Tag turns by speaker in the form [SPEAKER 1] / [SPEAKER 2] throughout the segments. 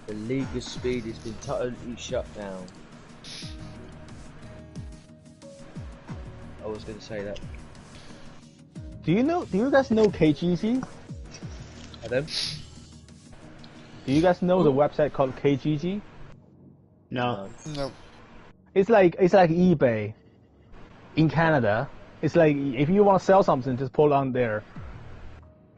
[SPEAKER 1] The legal speed has been totally shut down. I was going to say that.
[SPEAKER 2] Do you guys know KGG?
[SPEAKER 1] Adam?
[SPEAKER 2] Do you guys know the website called KGG?
[SPEAKER 3] No.
[SPEAKER 4] No.
[SPEAKER 2] It's like eBay in Canada. It's like if you want to sell something, just put it on there.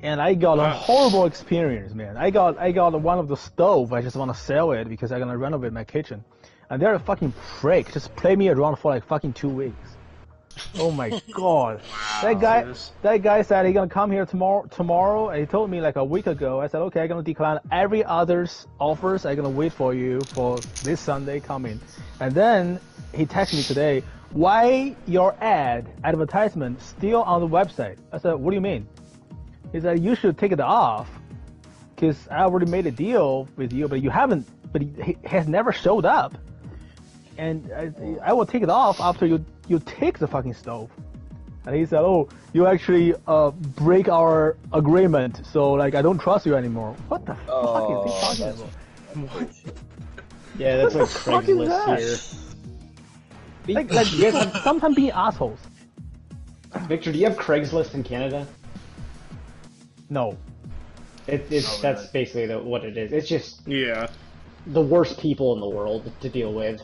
[SPEAKER 2] And I got a horrible experience, man. I got one of the stove. I just want to sell it because I'm gonna renovate my kitchen, and they're a fucking prick. Just play me around for like fucking 2 weeks. Oh my god. That guy said he's gonna come here tomorrow, and he told me like a week ago. I said, okay, I'm gonna decline every other's offers. I'm gonna wait for you for this Sunday coming. And then he texted me today, why your advertisement still on the website? I said, what do you mean? He said, you should take it off, because I already made a deal with you, but you haven't, but he has never showed up. And I will take it off after you take the fucking stove. And he said, oh, you actually break our agreement, so like I don't trust you anymore. What the fuck is he talking about?
[SPEAKER 3] Yeah, that's like Craigslist here.
[SPEAKER 2] Like you guys sometimes being assholes.
[SPEAKER 3] Victor, do you have Craigslist in Canada?
[SPEAKER 2] No.
[SPEAKER 3] That's basically what it is. It's just
[SPEAKER 5] Yeah.
[SPEAKER 3] the worst people in the world to deal with.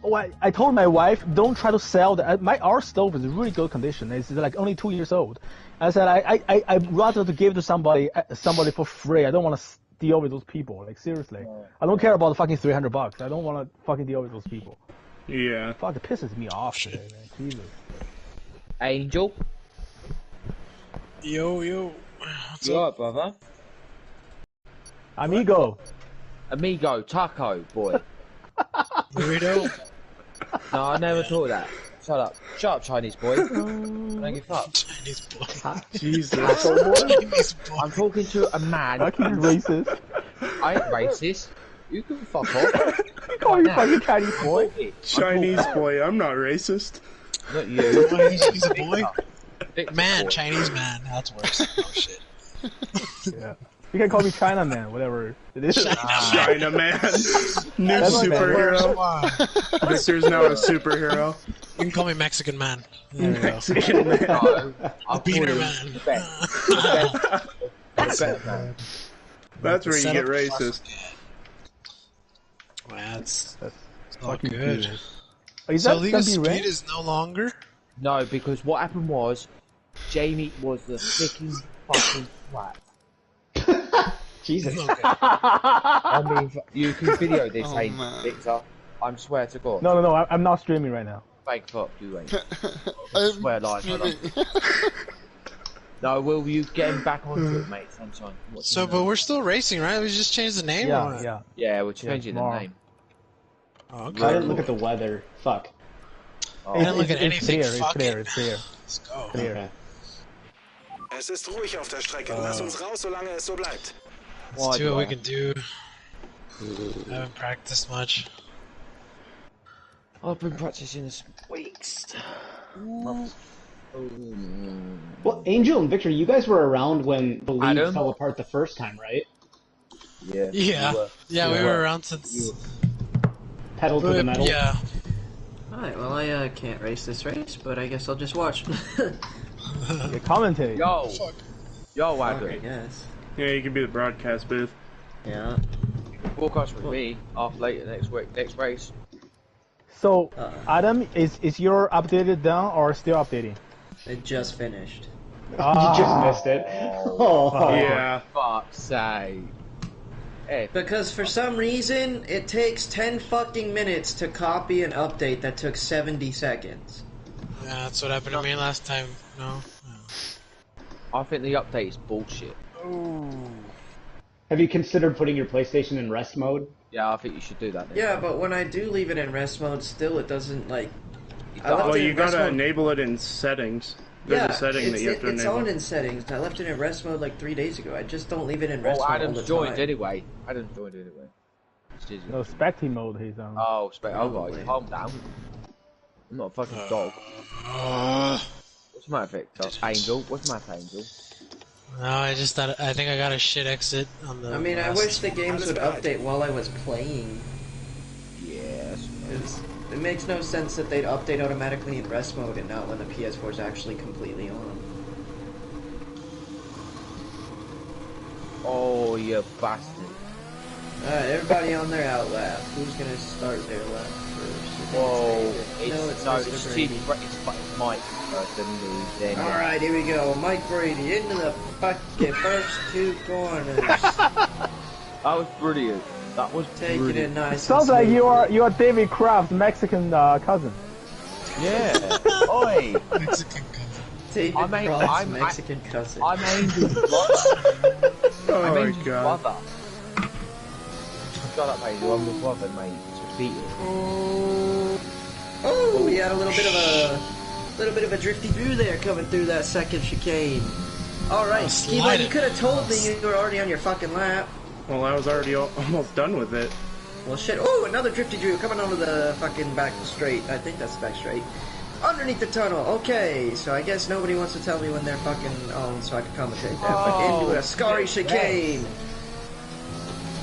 [SPEAKER 2] Oh, I told my wife, don't try to sell our stove is in really good condition. It's like only 2 years old. I said I'd rather to give it to somebody for free. I don't want to deal with those people. Like seriously, I don't care about the fucking $300. I don't want to fucking deal with those people.
[SPEAKER 5] Yeah.
[SPEAKER 2] Fuck, it pisses me off today, man. Jesus.
[SPEAKER 1] Angel?
[SPEAKER 4] Yo. What's
[SPEAKER 1] You
[SPEAKER 4] up?
[SPEAKER 1] alright, brother?
[SPEAKER 2] Amigo.
[SPEAKER 1] Amigo, taco, boy.
[SPEAKER 4] Burrito?
[SPEAKER 1] No, I never thought that. Shut up, Chinese boy. I don't give a fuck.
[SPEAKER 4] Chinese boy.
[SPEAKER 5] Jesus.
[SPEAKER 4] Chinese boy.
[SPEAKER 1] I'm talking to a man.
[SPEAKER 2] I keep racist.
[SPEAKER 1] I ain't racist. You can fuck off.
[SPEAKER 2] Call you fucking Chinese boy.
[SPEAKER 5] Chinese boy, I'm not racist.
[SPEAKER 1] Not you.
[SPEAKER 4] Boy, he's a boy?
[SPEAKER 1] Big
[SPEAKER 4] Man,
[SPEAKER 1] boy.
[SPEAKER 4] Chinese man. That's worse. Oh shit.
[SPEAKER 2] Yeah. You can call me China Man, whatever it is.
[SPEAKER 5] China man. New
[SPEAKER 2] That's my
[SPEAKER 5] superhero.
[SPEAKER 4] Wow.
[SPEAKER 5] Victor's now a superhero.
[SPEAKER 4] You can call me Mexican man. There we go.
[SPEAKER 5] Mexican man.
[SPEAKER 1] No, I'll
[SPEAKER 4] Beater
[SPEAKER 1] call you
[SPEAKER 4] man.
[SPEAKER 1] the best. The best man.
[SPEAKER 5] That's where you
[SPEAKER 4] Set
[SPEAKER 5] get
[SPEAKER 4] up-
[SPEAKER 5] racist.
[SPEAKER 4] Wow, that's not
[SPEAKER 2] Fucking
[SPEAKER 4] good.
[SPEAKER 2] Jesus. Oh, is
[SPEAKER 4] So
[SPEAKER 2] that
[SPEAKER 4] legal
[SPEAKER 2] gonna be
[SPEAKER 4] speed
[SPEAKER 2] red?
[SPEAKER 4] is no longer?
[SPEAKER 1] No, because what happened was, Jamie was the sticking fucking twat.
[SPEAKER 3] Jesus.
[SPEAKER 4] Okay.
[SPEAKER 1] I mean, you can video this,
[SPEAKER 4] Oh,
[SPEAKER 1] hey,
[SPEAKER 4] man.
[SPEAKER 1] Victor. I'm swear to God.
[SPEAKER 2] No, I'm not streaming right now.
[SPEAKER 1] Fake fuck, you ain't. I swear live, hold on. No, will you get him back onto it, mate, sunshine? What's
[SPEAKER 4] So,
[SPEAKER 1] his
[SPEAKER 4] but
[SPEAKER 1] name?
[SPEAKER 4] we're still racing, right? We just changed the name or
[SPEAKER 2] Yeah,
[SPEAKER 4] what?
[SPEAKER 2] yeah.
[SPEAKER 1] Yeah, we're changing the
[SPEAKER 2] tomorrow.
[SPEAKER 1] name.
[SPEAKER 4] Oh,
[SPEAKER 3] I
[SPEAKER 4] okay.
[SPEAKER 3] didn't look at the weather. Fuck.
[SPEAKER 1] Oh,
[SPEAKER 4] I didn't look at anything.
[SPEAKER 2] It's
[SPEAKER 4] Fuck
[SPEAKER 2] clear,
[SPEAKER 4] it.
[SPEAKER 2] it's clear.
[SPEAKER 4] Let's go.
[SPEAKER 2] Clear.
[SPEAKER 3] Okay.
[SPEAKER 6] Es ist ruhig auf der Strecke. Lass uns raus, solange es so bleibt.
[SPEAKER 1] Why
[SPEAKER 4] Let's do
[SPEAKER 1] do
[SPEAKER 4] what we
[SPEAKER 1] I?
[SPEAKER 4] can do. I haven't practiced much.
[SPEAKER 1] I've been practicing this weeks.
[SPEAKER 3] Well, Angel and Victor, you guys were around when the league
[SPEAKER 1] Adam?
[SPEAKER 3] fell apart the first time, right?
[SPEAKER 1] Yeah.
[SPEAKER 4] Yeah.
[SPEAKER 1] you were.
[SPEAKER 4] Yeah, we
[SPEAKER 1] You
[SPEAKER 4] were around since.
[SPEAKER 1] You
[SPEAKER 3] Pedal to the metal.
[SPEAKER 4] Yeah.
[SPEAKER 7] Alright, well I can't race this race, but I guess I'll just watch.
[SPEAKER 2] Yeah, commentate.
[SPEAKER 1] Yo.
[SPEAKER 4] Fuck.
[SPEAKER 1] Yo,
[SPEAKER 7] I
[SPEAKER 1] Adam.
[SPEAKER 7] guess.
[SPEAKER 5] Yeah, you can be the broadcast booth.
[SPEAKER 7] Yeah.
[SPEAKER 1] Broadcast with me after later next week, next race.
[SPEAKER 2] So, Adam, is your updated done or still updating?
[SPEAKER 7] It just finished.
[SPEAKER 3] You just missed it. Oh.
[SPEAKER 5] Yeah.
[SPEAKER 1] Fuck's sake. Hey,
[SPEAKER 7] Because for some reason, it takes 10 fucking minutes to copy an update that took 70 seconds.
[SPEAKER 4] Yeah, that's what happened to me last time. No.
[SPEAKER 1] I think the update is bullshit.
[SPEAKER 3] Have you considered putting your PlayStation in rest mode?
[SPEAKER 1] Yeah, I think you should do that then.
[SPEAKER 7] Yeah, but when I do leave it in rest mode, still it doesn't, like... I left
[SPEAKER 5] Well,
[SPEAKER 7] it
[SPEAKER 5] you
[SPEAKER 7] in rest
[SPEAKER 5] gotta
[SPEAKER 7] mode.
[SPEAKER 5] enable it in settings. There's
[SPEAKER 7] Yeah,
[SPEAKER 5] a setting that you have to
[SPEAKER 7] it's
[SPEAKER 5] enable.
[SPEAKER 7] on in settings. I left it in rest mode like 3 days ago. I just don't leave it in rest
[SPEAKER 1] Oh,
[SPEAKER 7] mode all
[SPEAKER 1] Adam's
[SPEAKER 7] the
[SPEAKER 1] joined
[SPEAKER 7] time.
[SPEAKER 1] anyway. Adam's joined anyway. Excuse me.
[SPEAKER 2] No, spectating mode he's on.
[SPEAKER 1] Oh, oh,
[SPEAKER 7] Probably.
[SPEAKER 1] right, calm down. I'm not a fucking dog. What's the matter, Victor? Angel? What's the matter, Angel?
[SPEAKER 4] No, I think I got a shit exit on the.
[SPEAKER 7] I mean, I wish the games would update while I was playing.
[SPEAKER 1] Yes.
[SPEAKER 7] It makes no sense that they'd update automatically in rest mode and not when the PS4 is actually completely on.
[SPEAKER 1] Oh, you bastard.
[SPEAKER 7] Alright, everybody on their out lap. Who's gonna start their lap first?
[SPEAKER 1] Whoa.
[SPEAKER 7] It's Mr.
[SPEAKER 1] It's Mike first, then
[SPEAKER 7] Alright, here we go. Mike Brady into the fucking first two corners.
[SPEAKER 1] That was brilliant. That was
[SPEAKER 7] Taking
[SPEAKER 1] brilliant.
[SPEAKER 7] it nice.
[SPEAKER 2] Sounds like you are David Kraft's Mexican cousin.
[SPEAKER 1] Yeah. Oi.
[SPEAKER 4] Mexican cousin.
[SPEAKER 7] David
[SPEAKER 1] I'm
[SPEAKER 7] Cross's Mexican cousin.
[SPEAKER 1] I'm Angel's brother.
[SPEAKER 5] Oh
[SPEAKER 1] I'm
[SPEAKER 5] my
[SPEAKER 1] Angel's
[SPEAKER 5] god.
[SPEAKER 1] brother. Shut up, Angel. I'm your brother, mate. It's repeated.
[SPEAKER 7] Oh, we had a little bit of a drifty through there coming through that second chicane. All right, Skiba, you could have told me you were already on your fucking lap.
[SPEAKER 5] Well, I was already almost done with it.
[SPEAKER 7] Well, shit. Oh, another drifty drew coming onto the fucking back straight. I think that's the back straight. Underneath the tunnel. Okay, so I guess nobody wants to tell me when they're fucking on, so I can commentate that. But into a Scary chicane.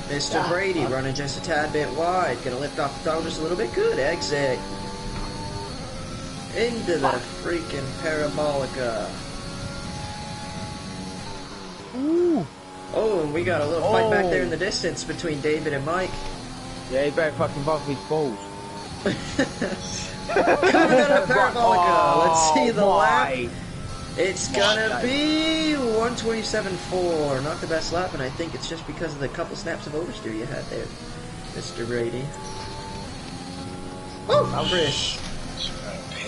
[SPEAKER 7] Mr. Brady running just a tad bit wide. Gonna lift off the throttle just a little bit. Good exit. Into the freaking parabolica.
[SPEAKER 2] Ooh.
[SPEAKER 7] Oh, and we got a little fight back there in the distance between David and Mike.
[SPEAKER 1] Yeah, he better fucking bump his balls.
[SPEAKER 7] Coming out of parabolica. Let's see the lap.
[SPEAKER 1] Why?
[SPEAKER 7] It's gonna be 127.4. Not the best lap, and I think it's just because of the couple snaps of oversteer you had there, Mr. Brady. Oh, Chris.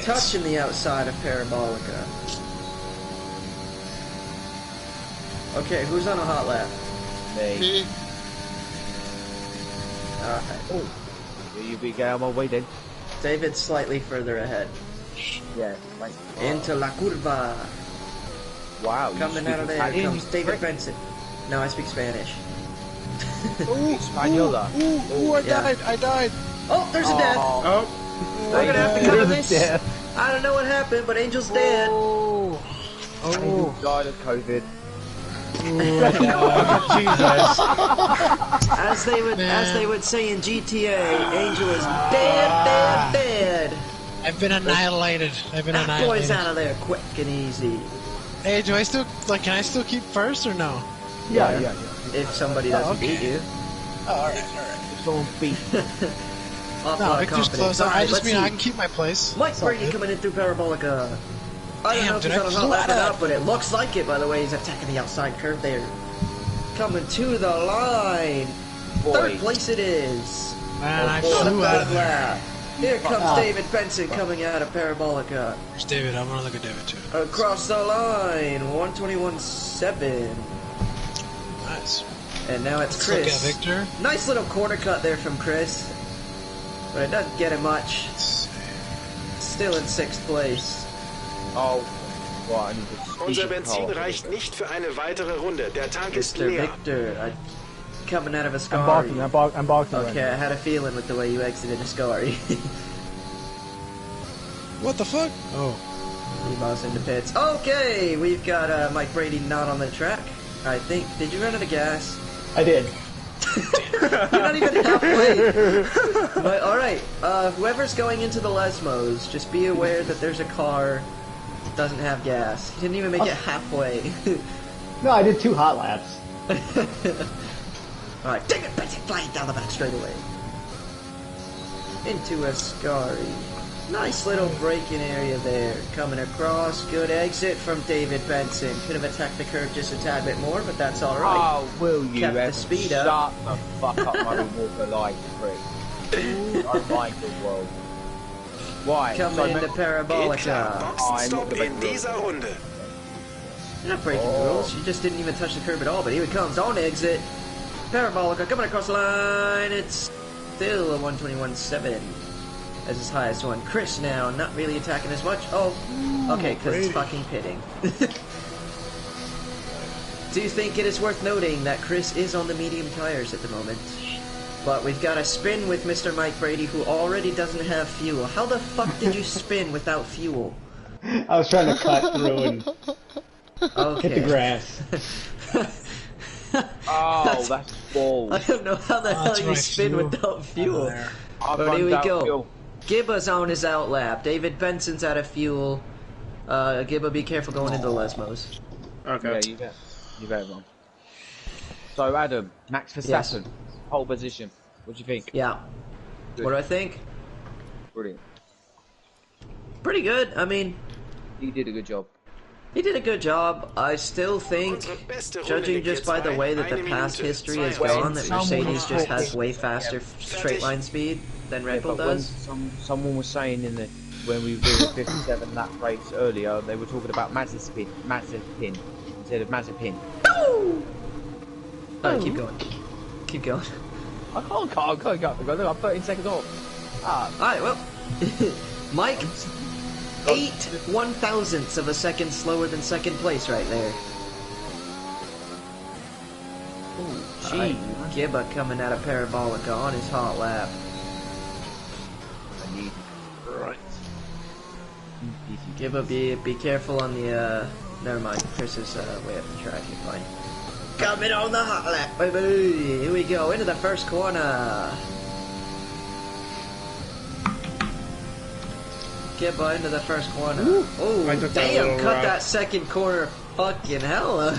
[SPEAKER 7] Touching the outside of parabolica. Okay, who's on a hot lap?
[SPEAKER 1] Me.
[SPEAKER 7] Alright.
[SPEAKER 1] Oh. You be getting on my way then.
[SPEAKER 7] David's slightly further ahead.
[SPEAKER 1] Yeah, right.
[SPEAKER 7] Into La Curva.
[SPEAKER 1] Wow. you
[SPEAKER 7] Coming
[SPEAKER 1] speak
[SPEAKER 7] out of there
[SPEAKER 1] Italian,
[SPEAKER 7] comes
[SPEAKER 1] you
[SPEAKER 7] David
[SPEAKER 1] prick.
[SPEAKER 7] Benson. No, I speak Spanish.
[SPEAKER 1] Española.
[SPEAKER 4] I died. I died.
[SPEAKER 7] Oh, there's a death.
[SPEAKER 5] Oh,
[SPEAKER 7] We're gonna have to cover
[SPEAKER 2] There's
[SPEAKER 7] this.
[SPEAKER 2] a
[SPEAKER 7] I don't know what happened, but Angel's dead.
[SPEAKER 4] Oh.
[SPEAKER 1] Angel died of COVID.
[SPEAKER 5] Jesus.
[SPEAKER 7] As they would say in GTA, Angel is dead.
[SPEAKER 4] I've been annihilated.
[SPEAKER 7] That boy's out of there quick and easy.
[SPEAKER 4] Hey, can I still keep first or no?
[SPEAKER 2] Yeah.
[SPEAKER 7] If somebody doesn't beat you.
[SPEAKER 4] Oh, alright.
[SPEAKER 1] If someone beat
[SPEAKER 7] Awful
[SPEAKER 4] No,
[SPEAKER 7] lot of
[SPEAKER 4] Victor's
[SPEAKER 7] confidence.
[SPEAKER 4] close. I
[SPEAKER 7] Alright,
[SPEAKER 4] just
[SPEAKER 7] let's
[SPEAKER 4] mean
[SPEAKER 7] see.
[SPEAKER 4] I can keep my place.
[SPEAKER 7] Mike
[SPEAKER 4] It's all
[SPEAKER 7] Brady
[SPEAKER 4] good.
[SPEAKER 7] coming in through Parabolica. I don't
[SPEAKER 4] Damn,
[SPEAKER 7] know if
[SPEAKER 4] did
[SPEAKER 7] he's
[SPEAKER 4] I
[SPEAKER 7] on a hot
[SPEAKER 4] pull
[SPEAKER 7] lap or
[SPEAKER 4] that?
[SPEAKER 7] not, but it looks like it by the way he's attacking the outside curve there. Coming to the line.
[SPEAKER 1] Boy.
[SPEAKER 7] Third place it is.
[SPEAKER 4] Man, I
[SPEAKER 7] Not a
[SPEAKER 4] flew out
[SPEAKER 7] bad
[SPEAKER 4] of there.
[SPEAKER 7] lap. Here comes David Benson coming out of Parabolica.
[SPEAKER 4] There's David. I'm gonna look at David too.
[SPEAKER 7] Across the line, 121.7.
[SPEAKER 4] Nice.
[SPEAKER 7] And now it's
[SPEAKER 4] Let's look at
[SPEAKER 7] Chris.
[SPEAKER 4] Victor.
[SPEAKER 7] Nice little corner cut there from Chris. But it doesn't get him much. Still in 6th place.
[SPEAKER 1] Oh, boah, I need to
[SPEAKER 6] Unser
[SPEAKER 1] speak
[SPEAKER 6] Benzin
[SPEAKER 1] car.
[SPEAKER 6] reicht nicht für eine weitere Runde. Der Tank ist
[SPEAKER 7] Mr.
[SPEAKER 6] leer.
[SPEAKER 7] Victor, coming out of a
[SPEAKER 2] I'm
[SPEAKER 7] Scary.
[SPEAKER 2] boxing. I'm boxing.
[SPEAKER 7] Okay, I had a feeling with the way you exited a Scary.
[SPEAKER 4] What the fuck? Oh.
[SPEAKER 7] Emos into pits. Okay, we've got Mike Brady not on the track. I think. Did you run out of gas?
[SPEAKER 3] I did.
[SPEAKER 7] You're not even halfway. But alright, whoever's going into the Lesmos, just be aware that there's a car that doesn't have gas. He didn't even make it halfway.
[SPEAKER 3] No, I did 2 hot laps.
[SPEAKER 7] Alright, take it, Benson, flying down the back straight away. Into a Scary. Nice little braking area there. Coming across, good exit from David Benson. Could have attacked the curve just a tad bit more, but that's alright.
[SPEAKER 1] Oh, will you
[SPEAKER 7] Kept the
[SPEAKER 1] ever
[SPEAKER 7] speed
[SPEAKER 1] shut
[SPEAKER 7] up.
[SPEAKER 1] the fuck up, Murray Walker, like prick. I mind the world. Why?
[SPEAKER 7] Coming
[SPEAKER 1] So
[SPEAKER 7] into
[SPEAKER 6] Geht klar,
[SPEAKER 7] Parabolica.
[SPEAKER 6] Boxenstopp
[SPEAKER 1] I'm
[SPEAKER 6] in dieser Runde.
[SPEAKER 7] You're not breaking rules, you just didn't even touch the curb at all, but here it comes on exit. Parabolica coming across the line, it's still a 121.7 as his highest one. Chris now, not really attacking as much. Oh, okay, because it's fucking pitting. Do you think it is worth noting that Chris is on the medium tires at the moment? But we've got a spin with Mr. Mike Brady, who already doesn't have fuel. How the fuck did you spin without fuel?
[SPEAKER 3] I was trying to cut through and
[SPEAKER 7] Okay.
[SPEAKER 3] Hit the grass.
[SPEAKER 1] Oh, that's balls.
[SPEAKER 7] I don't know how the hell
[SPEAKER 4] that's
[SPEAKER 7] you
[SPEAKER 4] right,
[SPEAKER 7] spin
[SPEAKER 4] fuel.
[SPEAKER 7] without fuel.
[SPEAKER 4] There.
[SPEAKER 1] I've
[SPEAKER 7] But
[SPEAKER 1] run
[SPEAKER 7] here we
[SPEAKER 1] down
[SPEAKER 7] go.
[SPEAKER 1] fuel.
[SPEAKER 7] Gibba's on his outlap. David Benson's out of fuel. Gibba, be careful going into the Lesmos.
[SPEAKER 5] Okay.
[SPEAKER 1] Yeah, you better run. So Adam, Max Verstappen, pole position. What do you think?
[SPEAKER 7] Yeah.
[SPEAKER 1] Good.
[SPEAKER 7] What do I think?
[SPEAKER 1] Brilliant.
[SPEAKER 7] Pretty good. I mean,
[SPEAKER 1] He did a good job.
[SPEAKER 7] he did a good job. I still think,
[SPEAKER 6] Unsere beste Runde
[SPEAKER 7] judging
[SPEAKER 6] liegt
[SPEAKER 7] just
[SPEAKER 6] jetzt
[SPEAKER 7] by the
[SPEAKER 6] bei
[SPEAKER 7] way that the
[SPEAKER 6] 1
[SPEAKER 7] past
[SPEAKER 6] Minute,
[SPEAKER 7] history has
[SPEAKER 6] 22
[SPEAKER 7] gone, that
[SPEAKER 1] Someone
[SPEAKER 7] Mercedes
[SPEAKER 1] was
[SPEAKER 7] just has
[SPEAKER 1] talking-
[SPEAKER 7] way faster straight line speed than Red Bull
[SPEAKER 1] but when
[SPEAKER 7] does.
[SPEAKER 1] someone was saying when we were doing the 57 lap race earlier, they were talking about Mazepin instead of Mazepin.
[SPEAKER 7] Alright, keep going. Keep going.
[SPEAKER 1] I can't go. I'm 13 seconds off.
[SPEAKER 7] Alright, well, Mike, 8 1,000ths of a second slower than second place right there. Gee, Gibba coming out of Parabolica on his hot lap.
[SPEAKER 1] I need
[SPEAKER 4] Right.
[SPEAKER 7] Gibba, be careful on the, never mind, Chris is way up the track, you're fine. Coming on the hot lap, baby! Here we go, into the first corner. Gibba into the first corner. Oh,
[SPEAKER 5] I took that
[SPEAKER 7] damn,
[SPEAKER 5] little
[SPEAKER 7] cut
[SPEAKER 5] rock.
[SPEAKER 7] that second corner. Fucking hell.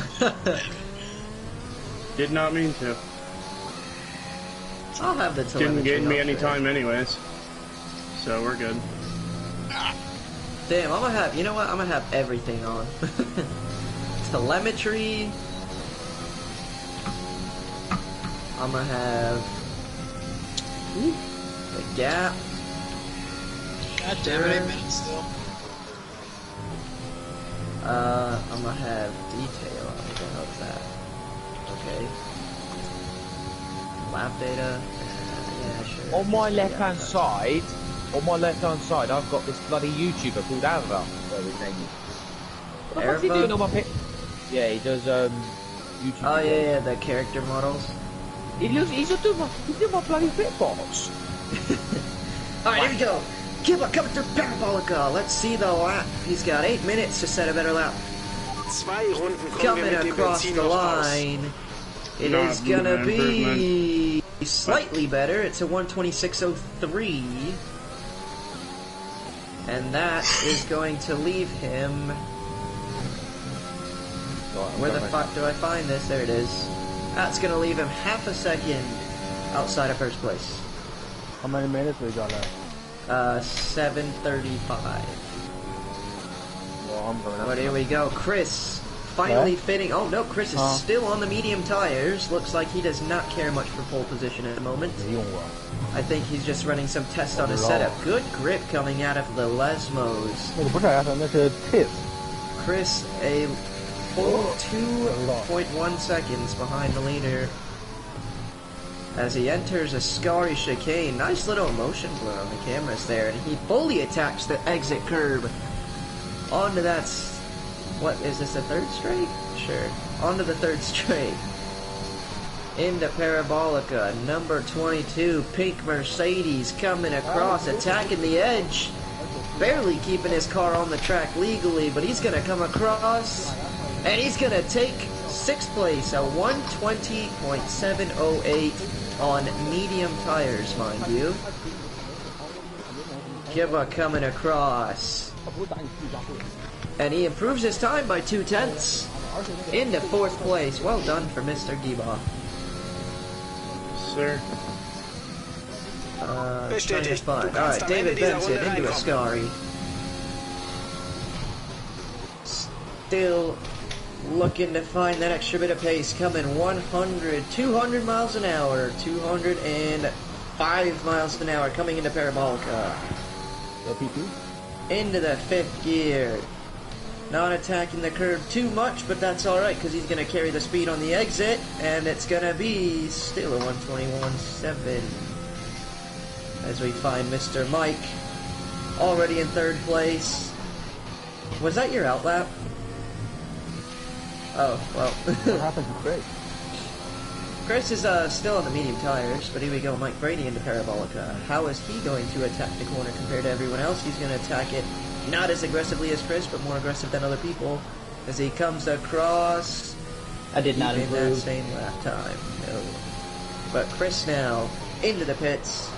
[SPEAKER 5] Did not mean to.
[SPEAKER 7] I'll have the telemetry.
[SPEAKER 5] Didn't gain me
[SPEAKER 7] on
[SPEAKER 5] any
[SPEAKER 7] there.
[SPEAKER 5] time anyways. So we're good.
[SPEAKER 7] Damn, I'm gonna have, you know what? I'm gonna have everything on. Telemetry. I'm gonna have the gap.
[SPEAKER 4] God damn it, 8 minutes still.
[SPEAKER 7] I'm gonna have detail. What the hell's that? Okay. Lap data. Yeah, sure.
[SPEAKER 1] On my
[SPEAKER 7] Just
[SPEAKER 1] left hand side, I've got this bloody YouTuber called Ava. Where his name is. What the fuck's he
[SPEAKER 7] Erva?
[SPEAKER 1] doing on my pit? Yeah, he does YouTube.
[SPEAKER 7] Oh
[SPEAKER 1] videos.
[SPEAKER 7] yeah, the character models.
[SPEAKER 1] He's doing my bloody pit box.
[SPEAKER 7] Alright, here we go. Gibba coming through Parabolica. Let's see the lap. He's got 8 minutes to set a better lap.
[SPEAKER 6] 2 Runden kommen wir
[SPEAKER 7] Coming
[SPEAKER 6] mit dem
[SPEAKER 7] across
[SPEAKER 6] Benzin
[SPEAKER 7] the
[SPEAKER 6] noch raus.
[SPEAKER 7] line. It
[SPEAKER 5] Not
[SPEAKER 7] is gonna
[SPEAKER 5] an
[SPEAKER 7] be slightly better. It's a 126.03. And that is going to leave him. Where the fuck do I find this? There it is. That's gonna leave him half a second outside of first place.
[SPEAKER 2] How many minutes we got left?
[SPEAKER 7] 7:35.
[SPEAKER 1] Well, I'm going up.
[SPEAKER 7] But here we go. Chris finally
[SPEAKER 2] What?
[SPEAKER 7] fitting. Oh no, Chris is still on the medium tires. Looks like he does not care much for pole position at the moment.
[SPEAKER 2] 没用过。
[SPEAKER 7] I think he's just running some tests on his setup. Good grip coming out of the Lesmos.
[SPEAKER 2] 那个不是 F， 那是 TIS。
[SPEAKER 7] Chris a full 2.1 seconds behind the leader. As he enters a Scary chicane. Nice little motion blur on the cameras there. And he fully attacks the exit curb. Onto that... What, is this a third straight? Sure. Onto the third straight. Into Parabolica. Number 22. Pink Mercedes coming across, attacking the edge. Barely keeping his car on the track legally, but he's going to come across. And he's going to take 6th place, a 120.708 on medium tires, mind you. Gibba coming across. And he improves his time by 0.2 into 4th place. Well done for Mr. Gibba.
[SPEAKER 5] Sir.
[SPEAKER 7] Trying to
[SPEAKER 6] Bestätigt.
[SPEAKER 7] find.
[SPEAKER 6] Du kannst
[SPEAKER 7] Alright,
[SPEAKER 6] am
[SPEAKER 7] David
[SPEAKER 6] Ende dieser
[SPEAKER 7] Benson
[SPEAKER 6] Runde
[SPEAKER 7] into a
[SPEAKER 6] reinkommen.
[SPEAKER 7] Scary. Still looking to find that extra bit of pace. Coming 200 miles an hour, 205 miles an hour coming into Parabolica. Into the 5th gear. Not attacking the curb too much, but that's alright because he's going to carry the speed on the exit, and it's going to be still a 121.7 as we find Mr. Mike already in 3rd place. Was that your outlap? Oh, well.
[SPEAKER 2] What happened to Chris?
[SPEAKER 7] Chris is still on the medium tires, but here we go, Mike Brady into Parabolica. How is he going to attack the corner compared to everyone else? He's going to attack it not as aggressively as Chris, but more aggressive than other people. as he comes across.
[SPEAKER 3] I did not
[SPEAKER 7] in that
[SPEAKER 3] improve.
[SPEAKER 7] same lap time. No. But Chris now into the pits.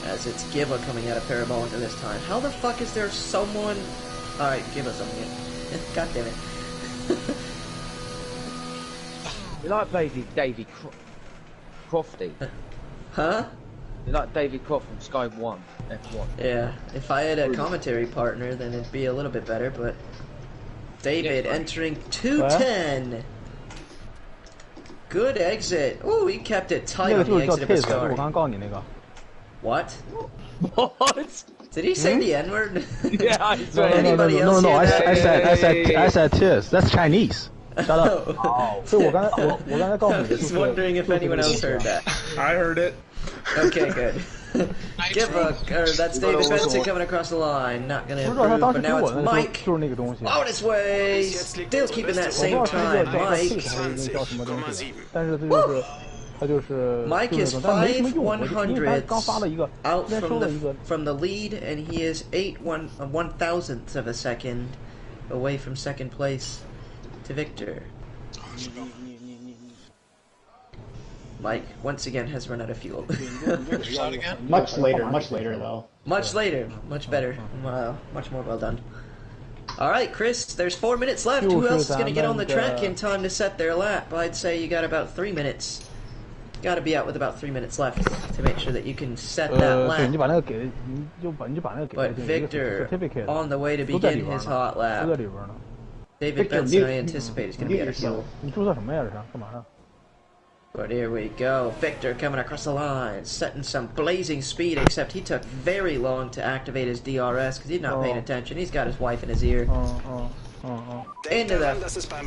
[SPEAKER 7] As it's Giva coming out of Parabolica this time. How the fuck is there someone... Alright, give us something. God damn it.
[SPEAKER 1] You like Davy Crofty?
[SPEAKER 7] Huh?
[SPEAKER 1] You like David Croft from Sky 1, F1?
[SPEAKER 7] Yeah, if I had a commentary partner, then it'd be a little bit better, but... David entering 210! Good exit. Ooh, he kept it tight
[SPEAKER 2] 那个
[SPEAKER 7] on
[SPEAKER 2] 就
[SPEAKER 7] the
[SPEAKER 2] 是叫
[SPEAKER 7] exit of his
[SPEAKER 2] Tiz 的，我
[SPEAKER 7] car.
[SPEAKER 2] 刚刚告诉你那个。
[SPEAKER 7] What?
[SPEAKER 1] What?
[SPEAKER 7] Did he say the N-word?
[SPEAKER 1] Yeah, I
[SPEAKER 2] No,
[SPEAKER 1] swear.
[SPEAKER 7] Anybody else hear that?
[SPEAKER 2] I said Tiz. That's Chinese. Shut up.
[SPEAKER 1] Oh.
[SPEAKER 2] 所以我刚才告诉
[SPEAKER 7] I
[SPEAKER 2] 你的就
[SPEAKER 7] was
[SPEAKER 2] 是
[SPEAKER 7] wondering if anyone else heard that.
[SPEAKER 5] I heard it.
[SPEAKER 7] Okay, good. Give a, that's David Benson coming across the line. Not gonna
[SPEAKER 2] 不知道他
[SPEAKER 7] improve,
[SPEAKER 2] 当
[SPEAKER 7] but
[SPEAKER 2] 时给
[SPEAKER 7] now
[SPEAKER 2] 我
[SPEAKER 7] it's
[SPEAKER 2] 的时候
[SPEAKER 7] Mike.
[SPEAKER 2] 就是那个东西。
[SPEAKER 7] On his way, still keeping that
[SPEAKER 2] 我不知
[SPEAKER 7] same
[SPEAKER 2] 道是那
[SPEAKER 7] time.
[SPEAKER 2] 个叫
[SPEAKER 7] Mike.
[SPEAKER 2] Tiz 还是那个叫什么东西，但是这就是他就是
[SPEAKER 7] ，Mike
[SPEAKER 2] 就是
[SPEAKER 7] is
[SPEAKER 2] 那种，但没什么用，我就因为他
[SPEAKER 7] 5/100
[SPEAKER 2] 刚发了一个，
[SPEAKER 7] out
[SPEAKER 2] 今天收了一个。
[SPEAKER 7] from the lead, and he is 1/1000th of a second away from second place to Victor. Mike once again has run out of fuel.
[SPEAKER 4] Start again?
[SPEAKER 3] Much later though.
[SPEAKER 7] Much later, much better, much more well done. All right, Chris, there's 4 minutes left. Who else is going to get on the track in time to set their lap? I'd say you got about 3 minutes. Got to be out with about 3 minutes left to make sure that you can set that
[SPEAKER 2] 对，你
[SPEAKER 7] lap.
[SPEAKER 2] 就把那个给，你就把那个给
[SPEAKER 7] But
[SPEAKER 2] 那个
[SPEAKER 7] Victor
[SPEAKER 2] certificate
[SPEAKER 7] on the way to
[SPEAKER 2] 都在里
[SPEAKER 7] begin
[SPEAKER 2] 边
[SPEAKER 7] his
[SPEAKER 2] 呢，
[SPEAKER 7] hot
[SPEAKER 2] 都在
[SPEAKER 7] lap.
[SPEAKER 2] 里边呢。
[SPEAKER 7] David
[SPEAKER 3] Victor,
[SPEAKER 7] Benson, I
[SPEAKER 3] 你
[SPEAKER 7] anticipate is going to be out of fuel.
[SPEAKER 2] 你注册什么呀？这是干嘛呀？
[SPEAKER 7] But here we go. Victor coming across the line, setting some blazing speed, except he took very long to activate his DRS because he's not paying attention. He's got his wife in his ear. Into the